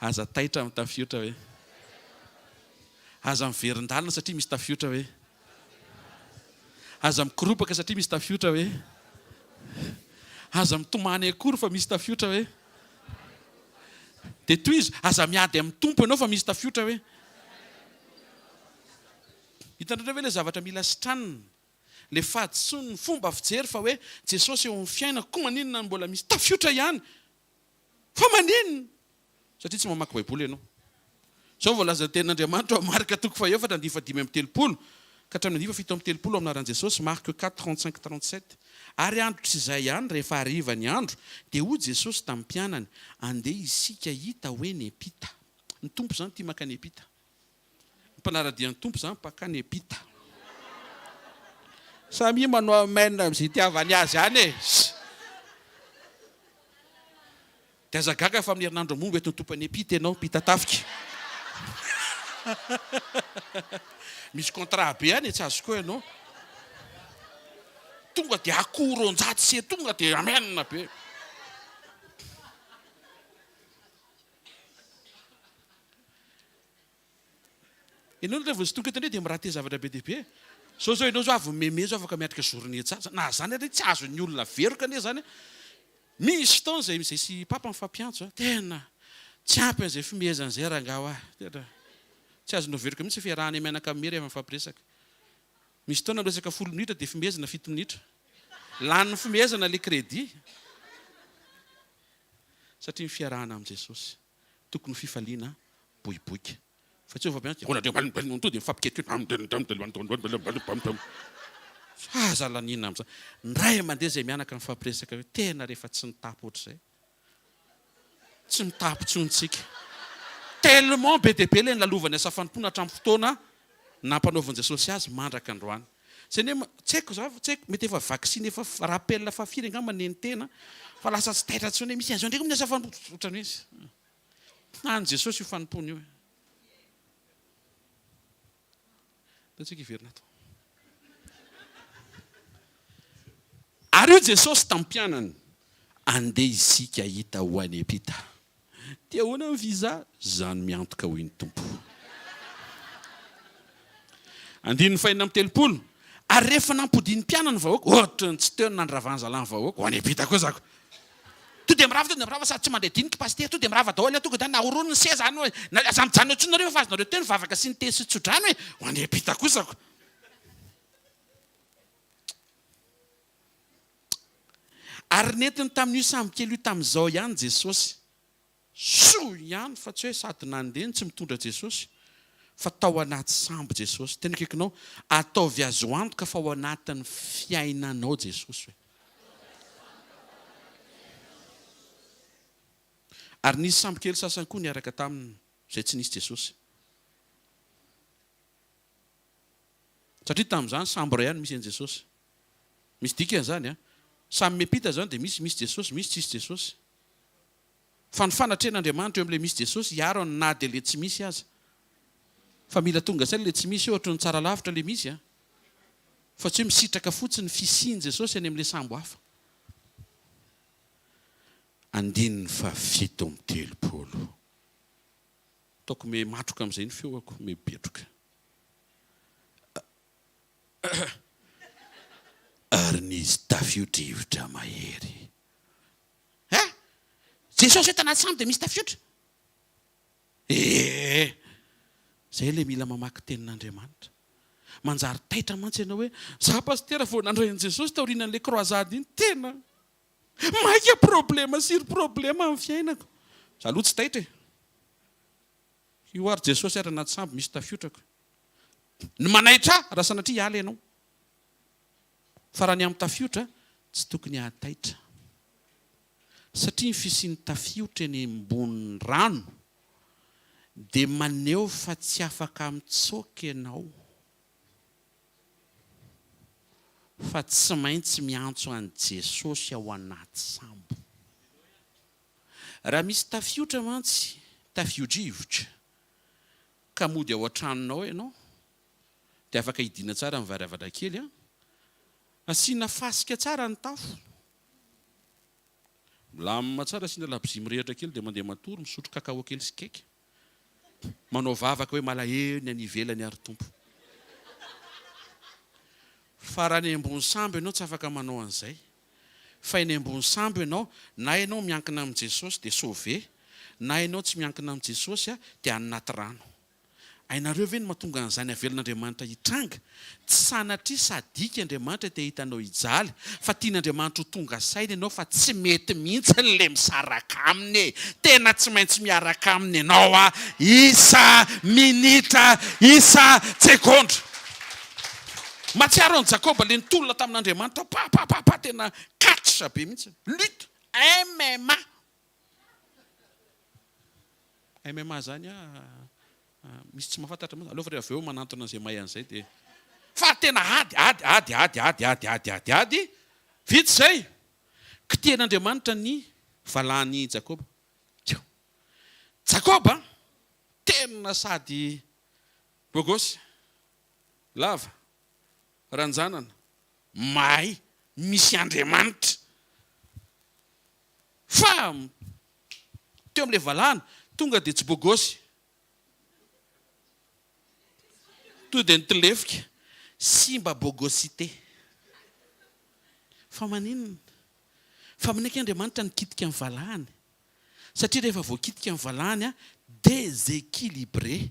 aza taitra amin'ny tafiotra hoe aza miverin-dalana satria misy tafiotra hoe aza mikoropaka satria misy tafiotra hoe aza mitomany akory fa misy tafiotra hoe dia toy izy aza miady amin'ny tompo ianao fa misy tafiotra hoe hitandratra hoe le zavatra mila sitranina le fahadisoany ny fomba fijery fa hoe Jesosy eo amin'ny fiainako koa maninona mbola misy tafiotra ihany fa maninona satria tsy mamaky baiboly ianao zao voalaza tenin'Andriamanitra marika toko faefatra andifadimy amin'ny telopolo ka hatramin'ny andifa fito amin'ny telopolo aminaran'i Jesosy Marque 4 35 37 ary andro tsy izay ihany rehefa hariva ny andro dia hoy Jesosy tamin'ny mpianany andeha isika hita hoe nepita ny tompo zany tia maka nepita ny mpanaradian'ny tompo zany mpaka nepita samy manao amaina amin'izay itiavany azy any dia azagaga fa amin'ny herinandro momba eto ny tompo nepita ianao pita tafika misy contrat be any tsy azo koa ianao tonga dia akoronjaty se tonga dia amenina be ianao rehefa izy tonga etandre dia mirahaty zavatra be dehibe zao ianao zao avy meme zao afaka miatrika journée tsara na zany ary tsy azo ny olona veroka ane zany misy fotoana zay sy papa mifampiantso tena tsy ampy an'izay fimehezan'izay rangao tena tsy azonao veroka mihitsy fiarahana mianaka amin'ny rehefa mifampiresaka misy fotoana resaka 10 minitra dia fimehezana 7 minitra laniny fimehezana le crédit satria ny fiarahana amin'i Jesosy tokony fifaliana boiboika fa tsy mifampiantso dia mifampikety zalanina amin'izany ndray mandeha zay mianaka mifampiresaka hoe tena rehefa tsy mitapo ohatr'izay tsy mitapo tsontsika tellement be dia be le ny lalovany asafanmpona hatramin'ny fotoana nampanaovan'i Jesosy azy mandraka androany zay ne tsy haiko za tsy haiko mety efa vaccine efa rappel fa firy angamba neny tena fa lasa tsy taitra tsony misy an'izao ndraiky amin'ny asafanpo ohatran'ny izy any Jesosy io fanompony io tatsika iverina ato ary io Jesosy tamin'ny mpianany andeha isika hita ho any epita dia ahoana ny viza zany miantoka hoy ny tompo andininy fahinana amin'ny telopolo ary rehefa nampodiny mpianany vahoaka ohatra ny tsy teo nandravany zalany vahoaka ho any epita koa zako to dia mirava sady tsy mandeha diniky paster to dia mirava daholo tonga da nahorony ny seza any hoe aza mijanona antsonareo fa azonareo teny vavaka sy ny tesy tsodrany hoe ho any epita kosako ary netiny tamin'io samby kely io tamin'izao ihany Jesosy soa ihany fa tsy hoe sady nandeny tsy mitondra Jesosy fa tao anaty sambo Jesosy tena kaikinao ataovy azo antoka fa ao anatin'ny fiainanao Jesosy hoe ary nisy sambo kely sasany koa niaraka taminy izay tsy nisy Jesosy satria tamin'izany sambo ray ihany misy an'i Jesosy misy dikany zany samy mepita zany dia misy Jesosy misy tsisy Jesosy fa ny fanatren'Andriamanitra eo amin'ilay misy Jesosy hiaro ny na dia le tsy misy aza fa mila tonga zay le tsy misy ohatra ny tsara lavitra le misy fa tsy hoe misitraka fotsiny fisiany Jesosy any amin'ilay sambo hafa andininy fa 7 amin'ny telopolo taoko me matroka amin'izay ny feoako mebetroka ary nisy tafio-drivotra mahery Jesosy hoe tanaty sambo dia misy tafiotra zay le mila mamaky tenin'Andriamanitra manjary taitra mantsy ianao hoe za pastera vao nandrain'i Jesosy taorianan'ilay croisade iny tena maika problema siry problema amin'ny fiainako za aloha tsy taitra io ary Jesosy ary anaty sambo misy tafiotrako ny manaitra raha sanatria hiala ianao fa raha ny amin'ny tafiotra tsy tokony hahataitra satria ny fisiany tafiotra eny ambony rano dia maneho fa tsy afaka mitsoaka ianao fa tsy maintsy miantso an'i Jesosy ao anaty sambo. Raha misy tafiotra mantsy, tafio-drivotra, ka mody ao an-tranonao ianao, dia afaka hidiana tsara amin'ny varavarankely. Asiana fasika tsara ny tafo. Milamina tsara, asiana labozia mirehitra kely dia mandeha matory, misotro kakao kely sy keka. Manao vavaka hoe malahelo ny ivelany ary tompo. Fa raha ny ambony sambo ianao tsy afaka manao an'izay. Fa eny ambony sambo ianao, na ianao miankina amin'i Jesosy dia sauvé, na ianao tsy miankina amin'i Jesosy dia any anaty rano. Ainareo ve ny mahatonga an'izany havelon'Andriamanitra hitranga? Tsy sanatria sadika Andriamanitra dia hitanao hijaly, fa tian'Andriamanitra ho tonga saina ianao fa tsy mety mihitsy n'le misaraka aminy. Tena tsy maintsy miaraka aminy ianao isa minitra, isa sekondra. Matsiaro an'i Jakoba le nitolona tamin'Andriamanitra, pa tena katra be mihitsy. Lutte, MMA. MMA zany misy tsy mahafantatra moa. Alefa rehefa avy eo manantona an'izay mahay an'izay dia fa tena ady. Vitsy zay. Kitian'Andriamanitra ny valany Jakoba. Jakoba tena sady bogosy, lava, ranjanana, mahay, misy Andriamanitra. Fa teo amin'ilay valana tonga dia tsy bogosy. To dia nitolefika, simba bogosité. Fa maninona? Fa manaiky Andriamanitra nikitika amin'ny valahany. Satria rehefa voakitika amin'ny valahany déséquilibré.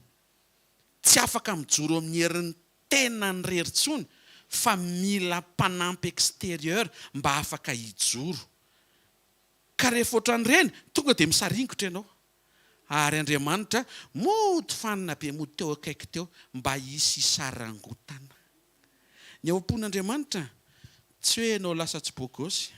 Tsy afaka mijoro amin'ny herin'ny tena ny rerintsony, fa mila mpanampy extérieur mba afaka hijoro. Ka rehefa ohatran'ireny, tonga dia misaringotra ianao. Ary Andriamanitra mody fanina be, mody teo akaiky teo mba hisy sarangotana. Ny ao am-pon'Andriamanitra tsy hoe ianao lasa tsy bogosy,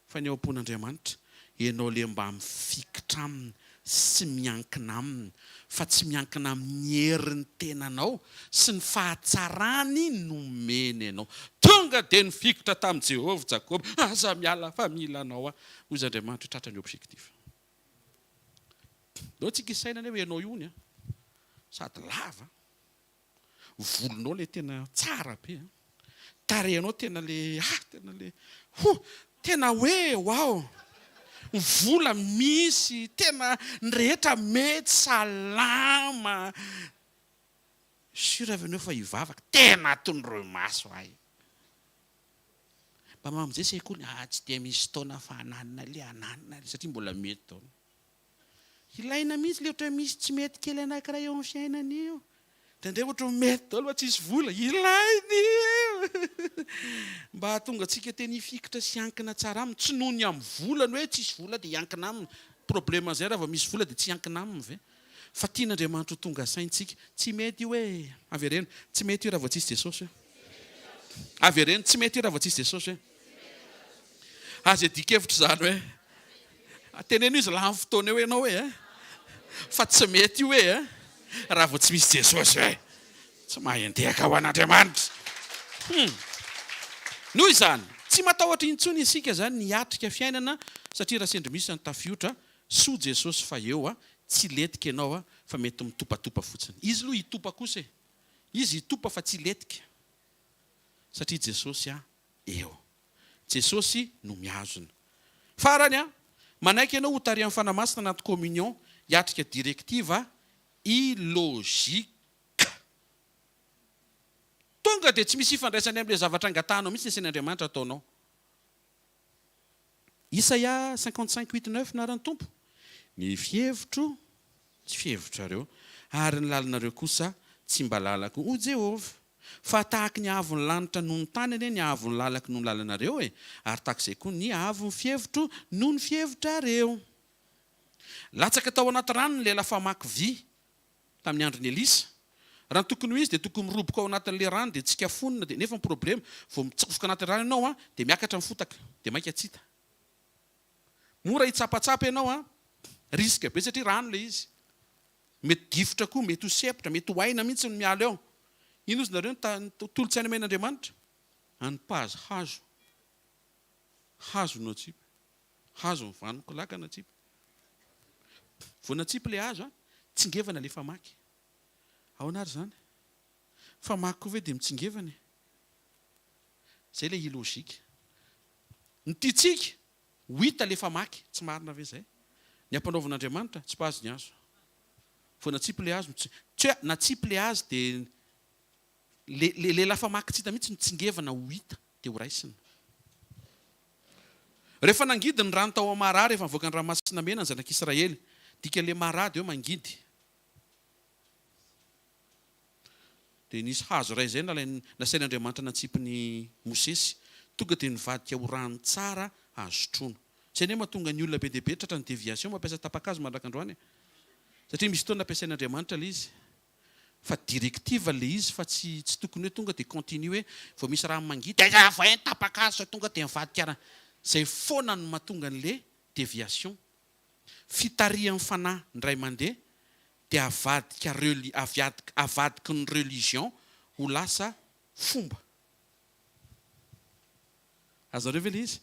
fa ny ao am-pon'Andriamanitra ianao le mba mifikitra aminy sy miankina aminy, fa tsy miankina amin'ny herin'ny tenanao sy ny fahatsarany nomeny ianao. Tonga dia nifikitra tamin'i Jehovah Jakoba, aza miala fa mila anao hozy Andriamanitra tratra ny objectif. Nao tsika isaina hoe ianao io ny sady lava, volonao le tena tsara be, tarehinao tena le tena hoe wow, vola misy, tena ny rehetra mety salama. Sura avy anao fa hivavaka, tena tondro maso ahy. Mba mamonjey sekoly, tsy dia misy taona fa ananina le satria mbola mety taona. Ilaina mihitsy le ohatra misy tsy mety kely anankiray eo amin'ny fiainana io. Tendray ohatra mety taona fa tsisy vola, ilainy io. Mba hahatonga antsika teny hifikitra sy hankina tsara aminy, tsy noho ny amin'ny volany hoe tsisy vola dia hankina aminy. Problema zay raha vao misy vola dia tsy hankina aminy ve? Fa tian'Andriamanitra ho tonga saintsika, tsy mety io hoe averena, tsy mety io raha vao tsisy Jesosy. Averena, tsy mety io raha vao tsisy Jesosy. Aza dikevitra zany hoe teneno izy laha amin'ny fotoana eo ianao hoe fa tsy mety io hoe raha vao tsy misy Jesosy hoe tsy mahendeka ho an'Andriamanitra. Noho izany, tsy matahotra intsony isika zany niatrika fiainana, satria raha sendra misy ny tafiotra, soa Jesosy fa eo tsy letika ianao fa mety mitopatopa fotsiny. Izy aloha hitopa kosa izy hitopa fa tsy letika. Satria Jesosy eo. Jesosy no miazona. Farany manaiky ianao ho tarihan'ny fanamasina anaty communion, hiatrika directive illogique. Tonga dia tsy misy ifandraisany amin'ilay zavatra angatanao mihitsy ny asain'Andriamanitra ataonao. Isaia 55:8-9 naran'ny Tompo. Ny fievitro tsy fievitrareo, ary ny lalanareo kosa tsy mba lalako ho Jehovah. Fa tahaka ny avon'ny lanitra noho ny tany anie ny avon'ny lalaka noho ny lalanareo ary tahak'izay koa ny avon'ny fievitro noho ny fievitrareo. Latsaka tao anaty rano ny lela famaky vy tamin'ny andron'ny Elisa, raha tokony ho izy dia tokony miroboka ao anatin'le rano dia tsika fonina dia nefa problema vao mitsofoka anatin'ny rano ianao a dia miakatra mifotaka dia maika tsy hita mora hitsapatsapa ianao a riska be satria rano le izy mety difotra koa mety ho sepitra mety ho aina mihitsy ny miala eo ino izy nareo tolotsaina men'Andriamanitra anypahazo hazo no tsipy hazo mivanoko lakana tsipy vao natsipy le hazo a tsingevana le famaky ao anary zany famaky koa ve dia mitsingevana zay le ilôzika ny tiatsika ho hita le famaky tsy marina ve zay ny ampanaovan'Andriamanitra tsy pahazo ny hazo vao natsipy le hazo tsy hoe natsipy le hazo dia le lafamaky tsy hita mihitsy mitsingevana ho hita dia ho raisina rehefa nangidy ny rano tao Marà rehefa nivoaka ny ranomasina mena ny zanak'Israely dika le Marà dia eo mangidy dia nisy hazo ray izay nasain'Andriamanitra natsipy ny Mosesy tonga dia nivadika ho rano tsara azotroana tsy ane mahatonga ny olona be dia be tratra ny déviation mampiasa tapakazo manaraka androany satria misy fotoana nampiasain'Andriamanitra le izy fa directive le izy fa tsy tokony hoe tonga dia continue vao misy raha mangidy voay ny tapakazo tonga dia mivadika zay foana no mahatonga an'le déviation fitarihan'ny fanahy ny ray mandeha dia avadiky ny religion ho lasa fomba azareo ve le izy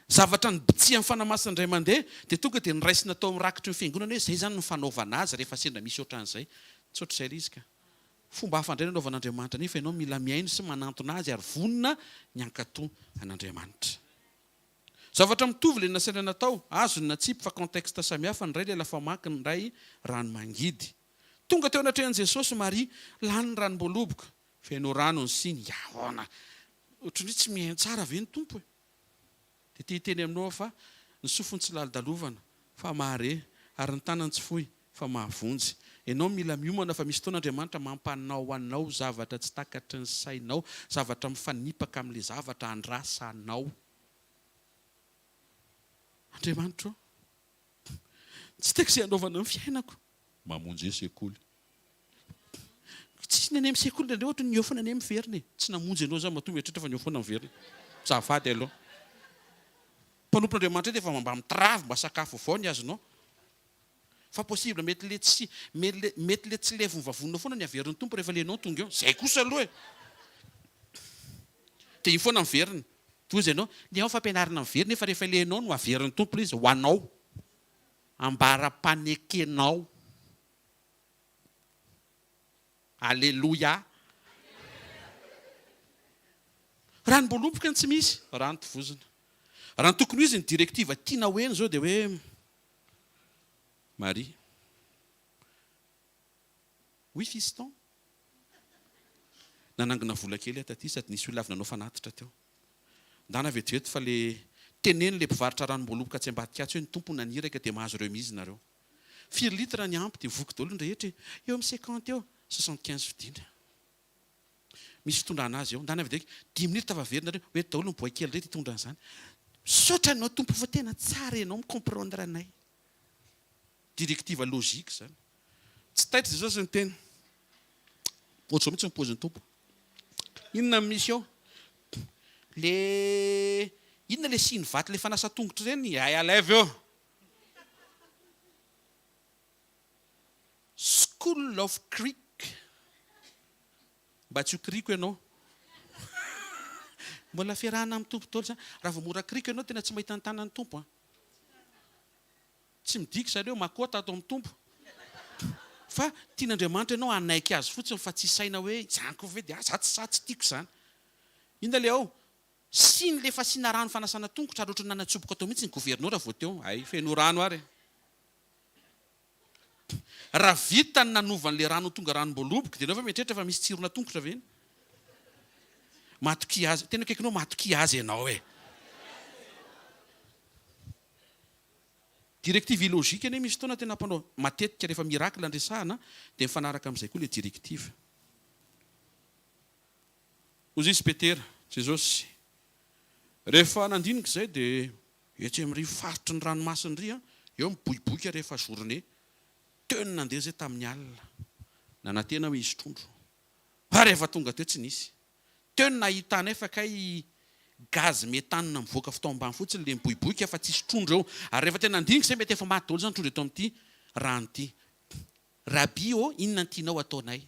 zavatra ny bitsia amin'ny fanahy masina ny ray mandeha dia tonga dia niraisina tao mirakitry ny fiangonana hoe zay zany ny fanaovana azy rehefa sendra misy ohatran'izay tsy ohatr'izay le izy ka fomba hafa indray nanaovan'Andriamanitra nefa ianao mila miaino sy manantona azy ary vonona ny ankatò an'Andriamanitra zavatra mitovy le nasaina natao azo ny natsipy fa contexte samihafa ny ray le lafamaky ny ray rano mangidy tonga teo anatrehan'i Jesosy Maria lany ny ranom-boaloboka feno rano ny siny ahoana ohatran'ny tsy mihaino tsara ve ny tompo dia tia hiteny aminao fa ny sofiny tsy lalidalovana fa mahare ary ny tanany tsy fohy fa mahavonjy ianao mila miomana fa misy fotoan'Andriamanitra mampanao anao zavatra tsy takatry ny sainao zavatra mifanipaka amin'le zavatra andrasanao Andriamanitra tsy tiako izay anaovana ny fiainako mamonjy sekoly tsy nany amin'ny sekoly nandreo ohatra ny ofana any amin'ny veriny tsy namonjy ianao zany mahatonga etritra fa ny ofana amin'ny veriny zafady aloha mpanompon'Andriamanitra dia efa mba mitravo mba sakafo vao ny azonao fa possible mety le tsy le vovavonina foana ny averin'ny tompo rehefa lenao tonga eo zay kosa aloha dia iny foana miveriny toy ianao ny ao fampianarana miveriny nefa rehefa lenao no averin'ny tompo izy ho anao ambara-panekenao alleloia ranom-boaloboka ny tsy misy rano tovozina raha ny tokony izy ny directive tiana hoeny zao dia hoe Marie oui fiston nanangina vola kely taty sady nisy olona avy nanao fanatitra teo ndana vetivety fa le teneny le mpivarotra ranom-boaloboka tsy ambadika atsy hoe ny tompo naniraka dia mahazo remise nareo 4 litre ny ampy dia voky daholo ny rehetra eo amin'ny 50 eo 75 vidina misy fitondrana azy eo ndana vetivety 10 minutes tavaverina hoe daholo ny boakely rehetra hitondra an'izany sotra anao tompo fa tena tsara ianao micomprendre anay directive logique zany tsy taitra zay zao ny teny ohatry mihitsy mipozin'ny tompo inona misy eo le inona le siny vaty le fanasa tongotra ireny ay alève eo school of creek mba tsy ho kriko ianao mbola fiarahana amin'ny tompo tolo zany raha vao mora kriko ianao tena tsy mahita ny tanan'ny tompo tsy midiky zareo makota ato amin'ny tompo fa tian'Andriamanitra ianao anaiky azy fotsiny fa tsy saina hoe zanako ve dia za tsy tiako zany inona le ao siny le fasina rano fanasana tongotra ary ohatry nanatsoboka atao mihitsy ny gouvernement raha vao teo ay feno rano ary raha vita ny nanovan'le rano tonga ranom-boaloboka dia anao fa mieritreritra fa misy tsirona tongotra ve matoky azy tena kaikinao matoky azy ianao directive logique anie misy fotoana tena ampanao matetika rehefa miracle andresahana dia mifanaraka amin'izay koa le directive ozy izy Petera Jesosy rehefa nandinika izay dia etsy amin'ry faritry ny ranomasiny ry eo miboiboika rehefa journée teo ny nandeha zay tamin'ny alina nanantena hoe izy trondro rehefa tonga teo tsy nisy. Teo ny nahitana efa kay gaz méthane mivoaka fotoa ambany fotsiny le miboiboika fa tsisy trondro eo. Ary rehefa tena andinika izay mety efa maty daholo zany trondro eto amin'ity rano ity. Rabi inona ny tianao ataonay?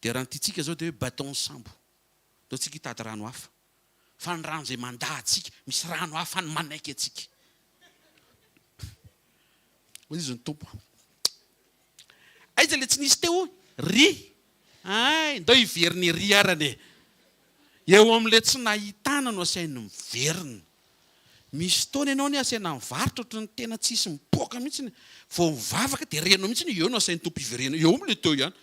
Dia raha nytiantsika zao dia hoe bâton sambo. Dao tsika hitady rano hafa. Fa ny rano izay mandahantsika, misy rano hafa ny manaiky atsika. Hoy izy ny tompo. Aiza le tsy nisy teo? Ry. Ay, ndao hiveriny ry arane. Eo amin'ile tsy nahitana no asainy miverina. Misy taona ianao ny asaina mivarotra ohatran'ny tena tsisy mipoaka mihitsy. Vao mivavaka dia renao mihitsy eo no asainy tompo hiverena. Eo amin'ile teo ihany.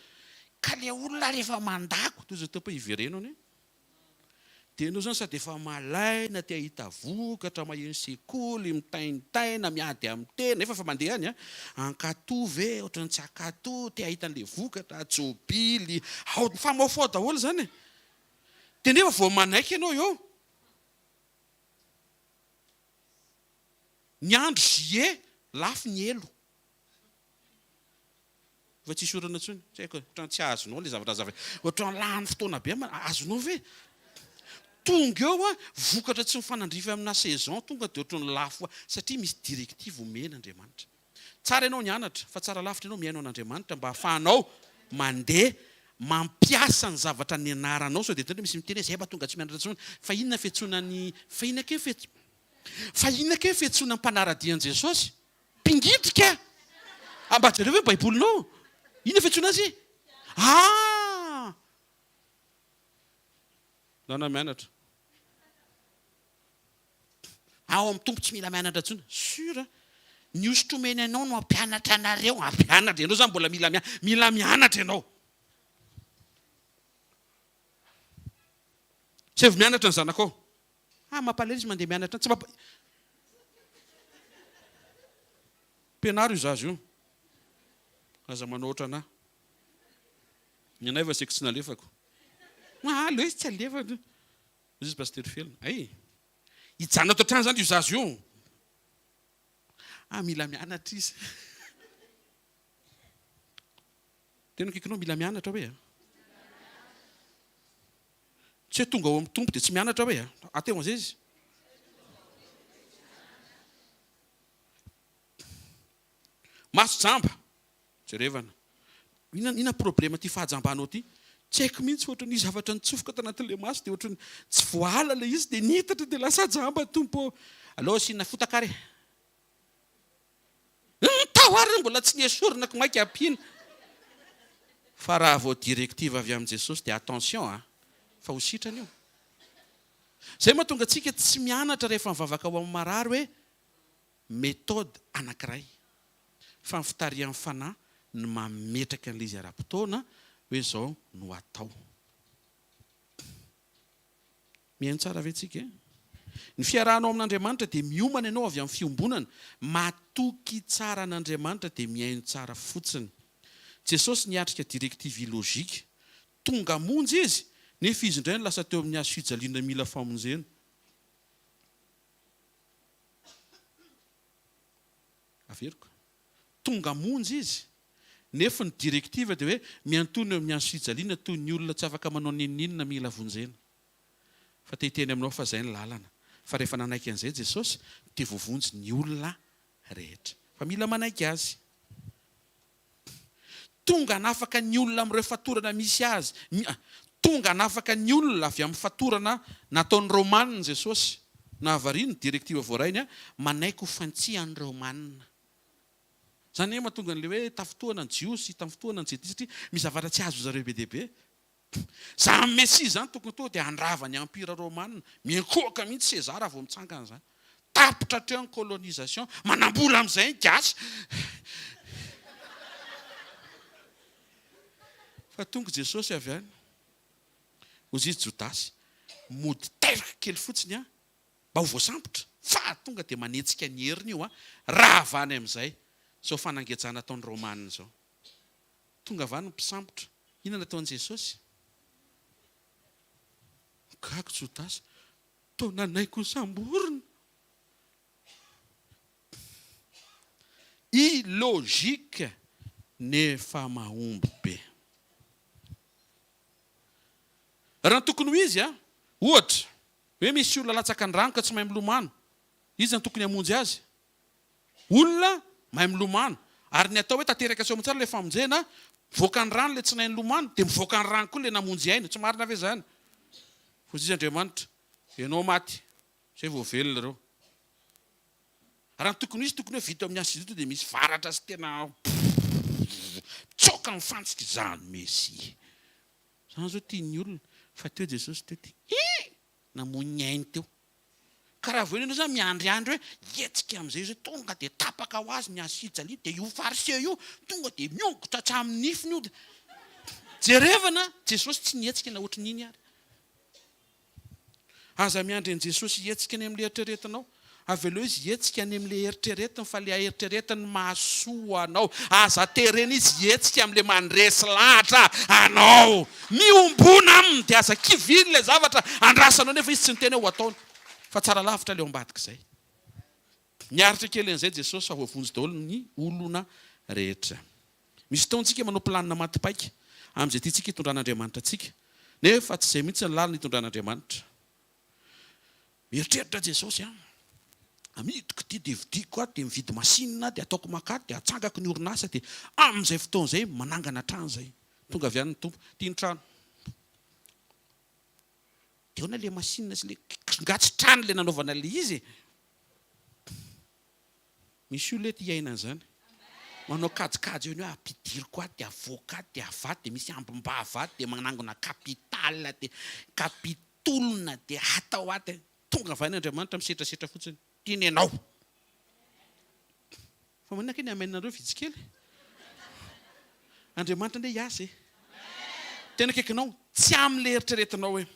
Ka le olona rehefa mandako toy izao tompo hiverenao ne. Dia ianao zany sady efa malaina te ahita vokatra maheno sekoly, mitaintaina, miady amin'ny tena, efa mandeha any ankatoa ve, ohatran'ny tsy ankatoa, te ahita an'ilay vokatra, jobily, famafao daholo zany e. Dia nefa vao manaiky ianao eo. Ny andro juillet, lafo ny elo. Fa tsisy orana intsony. Tsy haiko, ohatran'ny tsy azonao ilay zavatra ohatran'ny lany fotoana be, azonao ve? Tonga eo vokatra tsy mifanandrify amina saison, tonga dia ohatran'ny lafo satria misy direktiva omen'Andriamanitra. Tsara ianao ny anatra, fa tsara lavitra ianao miaino an'Andriamanitra mba hafahanao mandeha mampiasa ny zavatra nianaranao sao dia tena misy miteny zay tonga tsy mianatra intsony. Fa inona fiantsonany, fa inona ke fiantsonany mpanaradian Jesosy? Mpingidrika. Ambajareo hoe baibolinao. Inona fiantsona azy? Lana mianatra. Ao amin'ny tompo tsy mila mianatra intsony. Sura. Ny ostromena ianao no ampianatra anareo. Ampianatra ianao zany mbola mila mianatra ianao. Tsy avy mianatra ny zanakao. Mampalahelo izy mandeha mianatra. Tsy mpianaro io zazy io. Aza manao ohatra anahy. Ny anay fa saiko tsy nalefako. Aleo izy tsy alefako. Izy pasteur Felina. Ay. Hijanona ato an-trano zany io zazy io. Mila mianatra izy. Tena kikinao mila mianatra hoe. Tsy hoe tonga ao amin'ny tompo dia tsy mianatra hoe. Ateo an'izay izy. Maso jamba. Jerevana. Inona problema ty fahajambanao ty? Tsy haiko mihitsy ohatran'ny zavatra nitsofoka tanatin'ilay maso dia ohatran'ny tsy voala ilay izy dia nitatra dia lasa jamba tompo. Alao sina fotakare. Tahoarina mbola tsy niesorina ko mainka ampiana. Fa raha vao direktiva avy amin'i Jesosy dia attention fa ho sitrana io. Zay mahatonga antsika tsy mianatra rehefa mivavaka ao amin'ny marary hoe méthode anankiray. Fa ny fitarian'ny fanahy ny mametraka an'ilay izy ara-potoana hoe zao no atao. Mihaino tsara ve tsika? Ny fiarahanao amin'Andriamanitra dia miomana ianao avy amin'ny fiombonana. Matoky tsara an'Andriamanitra dia mihaino tsara fotsiny. Jesosy niatrika direktivy logika. Tonga monjy izy, nefa izy indray no lasa teo amin'ny hazo fijaliana mila famonjena. Averiko. Tonga monjy izy. Nefa ny direktiva dia hoe miantony amin'ny hazo fijaliana toy ny olona tsy afaka manao ninina mila vonjena. Fa te hiteny aminao fa izay ny lalana. Fa rehefa nanaiky an'izay Jesosy dia voavonjy ny olona rehetra. Fa mila manaiky azy. Tonga nafaka ny olona amin'ireo fatorana misy azy. Tonga nafaka ny olona avy amin'ny fatorana nataon'ny Romanina Jesosy. Nahavariany direktiva voarainy manaiky ho fantsihan'ny Romanina. Zany mahatonga an'ilay hoe tafotoana ny Jiosy, tafotoana ny Jetisy satria misy zavatra tsy azo zareo be dia be. Zany Mesia zany tokony to dia handrava ny ampira Romanina. Miankoaka mihitsy Sezara vao mitsangana zany. Tapitra treo ny colonisation, manambola amin'izay ny gasy. Fa tonga Jesosy avy any. Ozy izy Jodasy. Mody teraka kely fotsiny mba ho voasambotra. Fa tonga dia manetsika ny heriny io raha avany amin'izay. Sao fanangejana ataon'ny Romanina zao. Tonga avany ny mpisambotra. Inona nataon'i Jesosy? Kako Jodasy. Tao nanaiko ny samborina. Illogique nefa mahomby be. raha tokony ho izy ohatra hoe misy olona latsaka ny rano ka tsy mahay milomano, izy ny tokony hamonjy azy. Olona mahay milomano ary ny atao hoe tanteraka sy tsara le famonjena, mivoaka ny rano le tsy nahay ny lomano dia mivoaka ny rano koa le namonjy aina, tsy marina ve zany? Fa izy Andriamanitra, ianao maty, zay voavelona reo. Raha tokony izy tokony hoe vita amin'ny asa izy dia misy varatra sy tena tsoka ny fantsika izany Mesia. Zany zao tian'ny olona, fa teo Jesosy teo namon'ny ainy teo. Karaha voenao zany miandriandry hoe hetsika amin'izay izy tonga dia tapaka ho azy ny asijalia dia io fariseo io tonga dia miongotra hatramin'ny nifiny io. Jerevana Jesosy tsy nihetsika na ohatry n'iny ary. Aza miandry an'i Jesosy hetsika any amin'ilay eritreretinao. Avy eo izy hetsika any amin'ilay eritreretiny fa ilay eritreretiny mahasoa anao. Aza terena izy hetsika amin'ilay mandresy lahatra anao. Miombona aminy dia aza kiviny ilay zavatra andrasanao nefa izy tsy ny tena ho ataony. Fa tsara lavitra ilay ambadika izay. Miaritra kely an'izay Jesosy fa voavonjy daholo ny olona rehetra. Misy taontsika manao planina matipaika amin'izay tiantsika hitondran'Andriamanitra antsika. Nefa tsy izay mihitsy ny lalina hitondran'Andriamanitra. Mieritreritra Jesosy amidiko ty dia vidiko dia mividy masinina dia ataoko makaty dia atsangako ny orinasa dia amin'izay fotoan'izay manangana trano zay. Tonga avy any ny tompo, tiany trano. Dia ona le masinina sy le gatsy trano le nanaovana le izy. Misy olona ty iaina an'izany. Manao kajikajy eo ny hoe ampidiriko aty, dia avoaka dia avaty, dia misy ambom-ba avaty, dia manangona kapitala, dia kapitolona, dia atao aty. Tonga avy any Andriamanitra misetrasetra fotsiny. Tiany ianao. Fa manaka ny amenareo vitsikely. Andriamanitra ndray hiasa tena kaikinao tsy amin'ilay eritreretinao hoe.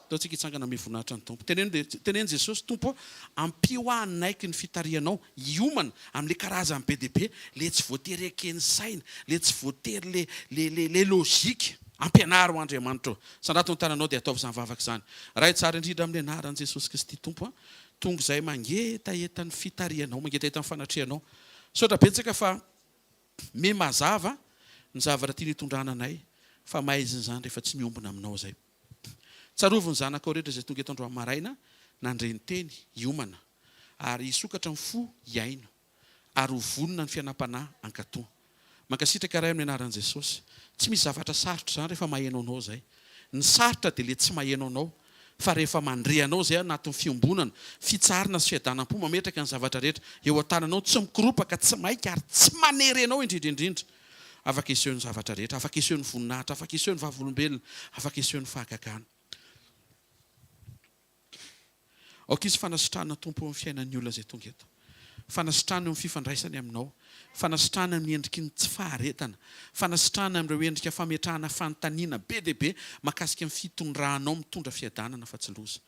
Ataontsika hitsangana mivoninahitra ny tompo. Teneny Jesosy, tompo ampio anaiky ny fitarianao hiomana amin'ilay karazany be dia be, le tsy voatery ekeny saina, le tsy voatery le lôzika. Ampianaro Andriamanitra. Sandrato ny tananao dia ataovy izany vavaka izany. Raha tsara indrindra amin'ny anaran'i Jesosy Kristy tompo tonga izay mangetaeta ny fitarianao, mangetaeta ny fanatrianao. Saotra betsaka fa me mazava ny zavatra tiany hitondrana anay fa mahaiziny izany rehefa tsy miombona aminao zay. Tsaroviny zanakao rehetra izay tonga eto androany maraina nandreny teny hiomana ary hisokatra ny fo hiaino ary ho vonona ny fiainam-panahy ankatoa. Mankasitraka iray amin'ny anaran'i Jesosy. Tsy misy zavatra sarotra zany rehefa mahaino anao zay. Ny sarotra dia le tsy mahaino anao fa rehefa mandre anao zay anatin'ny fiombonana, fitsarina sy fiadanam-po mametraka ny zavatra rehetra eo an-tananao, tsy mikiropaka, tsy maika ary tsy manery anao indrindra. Afaka isehony zavatra rehetra, afaka isehony voninahitra, afaka isehony vavolombelona, afaka isehony fahagagana. Aoka izy fanasitrana tompo amin'ny fiainan'ny olona zay tonga eto. Fanasitrana amin'ny fifandraisany aminao, fanasitrana amin'ny endriky ny tsy faharetana, fanasitrana amin'ireo endrika fametrahana fanontaniana be dia be mahakasika amin'ny fitondranao mitondra fiadanana fa tsy loza.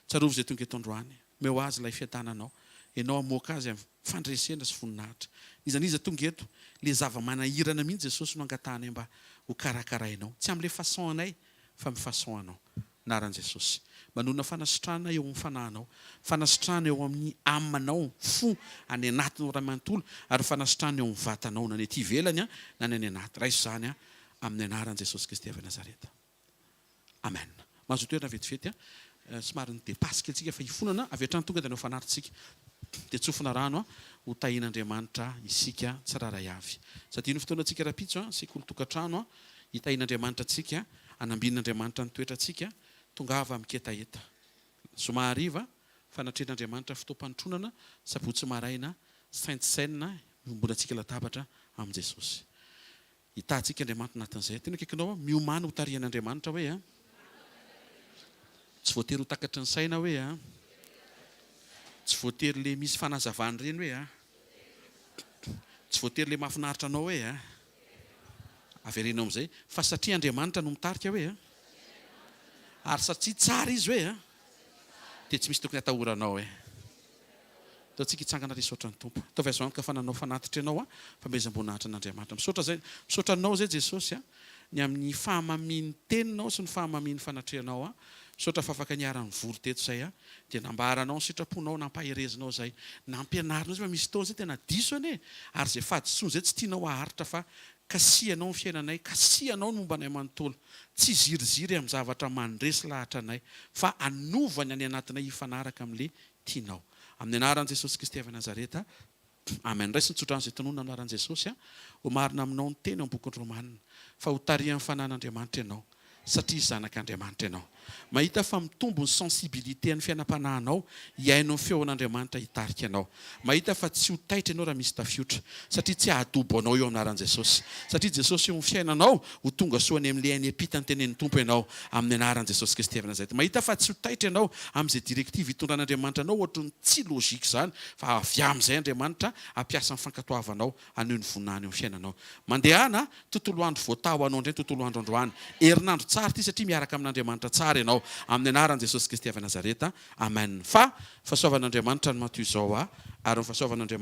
Tsarovy izay tonga eto androany, meo azy ilay fiadananao, ianao hamoaka azy amin'ny fandresena sy voninahitra. Izaniza tonga eto, le zava-manahirana mihitsy Jesosy no angatahany mba ho karakarainao, tsy amin'ilay façon anay fa amin'ny façon anao. Anaran'i Jesosy. Manona fanasitrana eo amin'ny fanahinao, fanasitrana eo amin'ny amanao fo any anatinao ray manontolo ary fanasitrana eo amin'ny vatanao na ny ety ivelany na ny any anaty. Raha izany amin'ny anaran'i Jesosy Kristy avy Nazareta. Amen. Mahazo toerana vetivety somary ny depasy kely tsika fa hifonana avy hatrany tonga dia anao fanaritsika. Dia tsofina rano ho tahian'Andriamanitra isika tsiraray avy. Sady ino fotoana antsika rapitso sekoly tokantrano hitahian'Andriamanitra antsika, anambin'Andriamanitra ny toetratsika. Tongava miketaeta. Somary hariva fanatrehan'Andriamanitra fotoam-panotronana sabotsy maraina sainte seine miombona antsika latabatra amin'i Jesosy. Hitantsika Andriamanitra anatin'izay. Tena kaikinao miomana ho tarihan'Andriamanitra hoe tsy voatery ho takatry ny saina hoe tsy voatery le misy fanazavany reny hoe tsy voatery le mahafinaritra anao hoe averenao amin'izay fa satria Andriamanitra no mitarika hoe ary satria tsara izy hoe dia tsy misy tokony hatahoranao Ataontsika hitsangana risaotra ny tompo. Ataovy azo antoka fa nanao fanatitra ianao famezam-boninahitra n'Andriamanitra. Misaotra anao zay Jesosy ny amin'ny fahamamian'ny teninao sy ny fahamamian'ny fanatrehanao. Misaotra fa afaka niara-ny vory teto zay dia nambaranao ny sitraponao, nampaherezinao zay, nampianarinao zay fa misy tao zay tena diso ane ary zay faditsoa zay tsy tianao haharitra fa kasianao ny fiainanay, kasianao ny momba anay manontolo. Tsy ziriziry amin'ny zavatra mandresy lahatra anay, fa anovany any anatinay hifanaraka amin'le tianao. Amin'ny anaran'i Jesosy Kristy avy Nazareta. Amen. Raisy nitsotran'izay tonona anaran'i Jesosy ho marina aminao ny teny amin'ny bokin'ny Romanina fa ho tarihan'ny fanan'Andriamanitra ianao satria zanak'Andriamanitra ianao. Mahita fa mitombo ny sensibilité ny fiainam-panahinao, hiainao ny feon'Andriamanitra hitarika anao. Mahita fa tsy ho taitra ianao raha misy tafiotra satria tsy ahadobo anao eo amin'ny anaran'i Jesosy. Satria Jesosy eo ny fiainanao ho tonga soany amin'ilay ainy ampita ny tenen'ny Tompo ianao amin'ny anaran'i Jesosy Kristy avy Nazareta. Mahita fa tsy ho taitra ianao amin'izay direktivy hitondran'Andriamanitra anao ohatry ny tsy lôjika izany, fa avy amin'izay Andriamanitra hampiasa ny fankatoavanao haneho ny voninahiny eo amin'ny fiainanao. Mandehana tontolo andro voatao anao indray tontolo andro androany. Herinandro tsara ity satria miaraka amin'Andriamanitra tsara ianao amin'ny anaran'i Jesosy Kristy avy Nazareta. Amen. Fa fahasoavan'Andriamanitra no matoy izao ary ny fahasoavan'Andriamanitra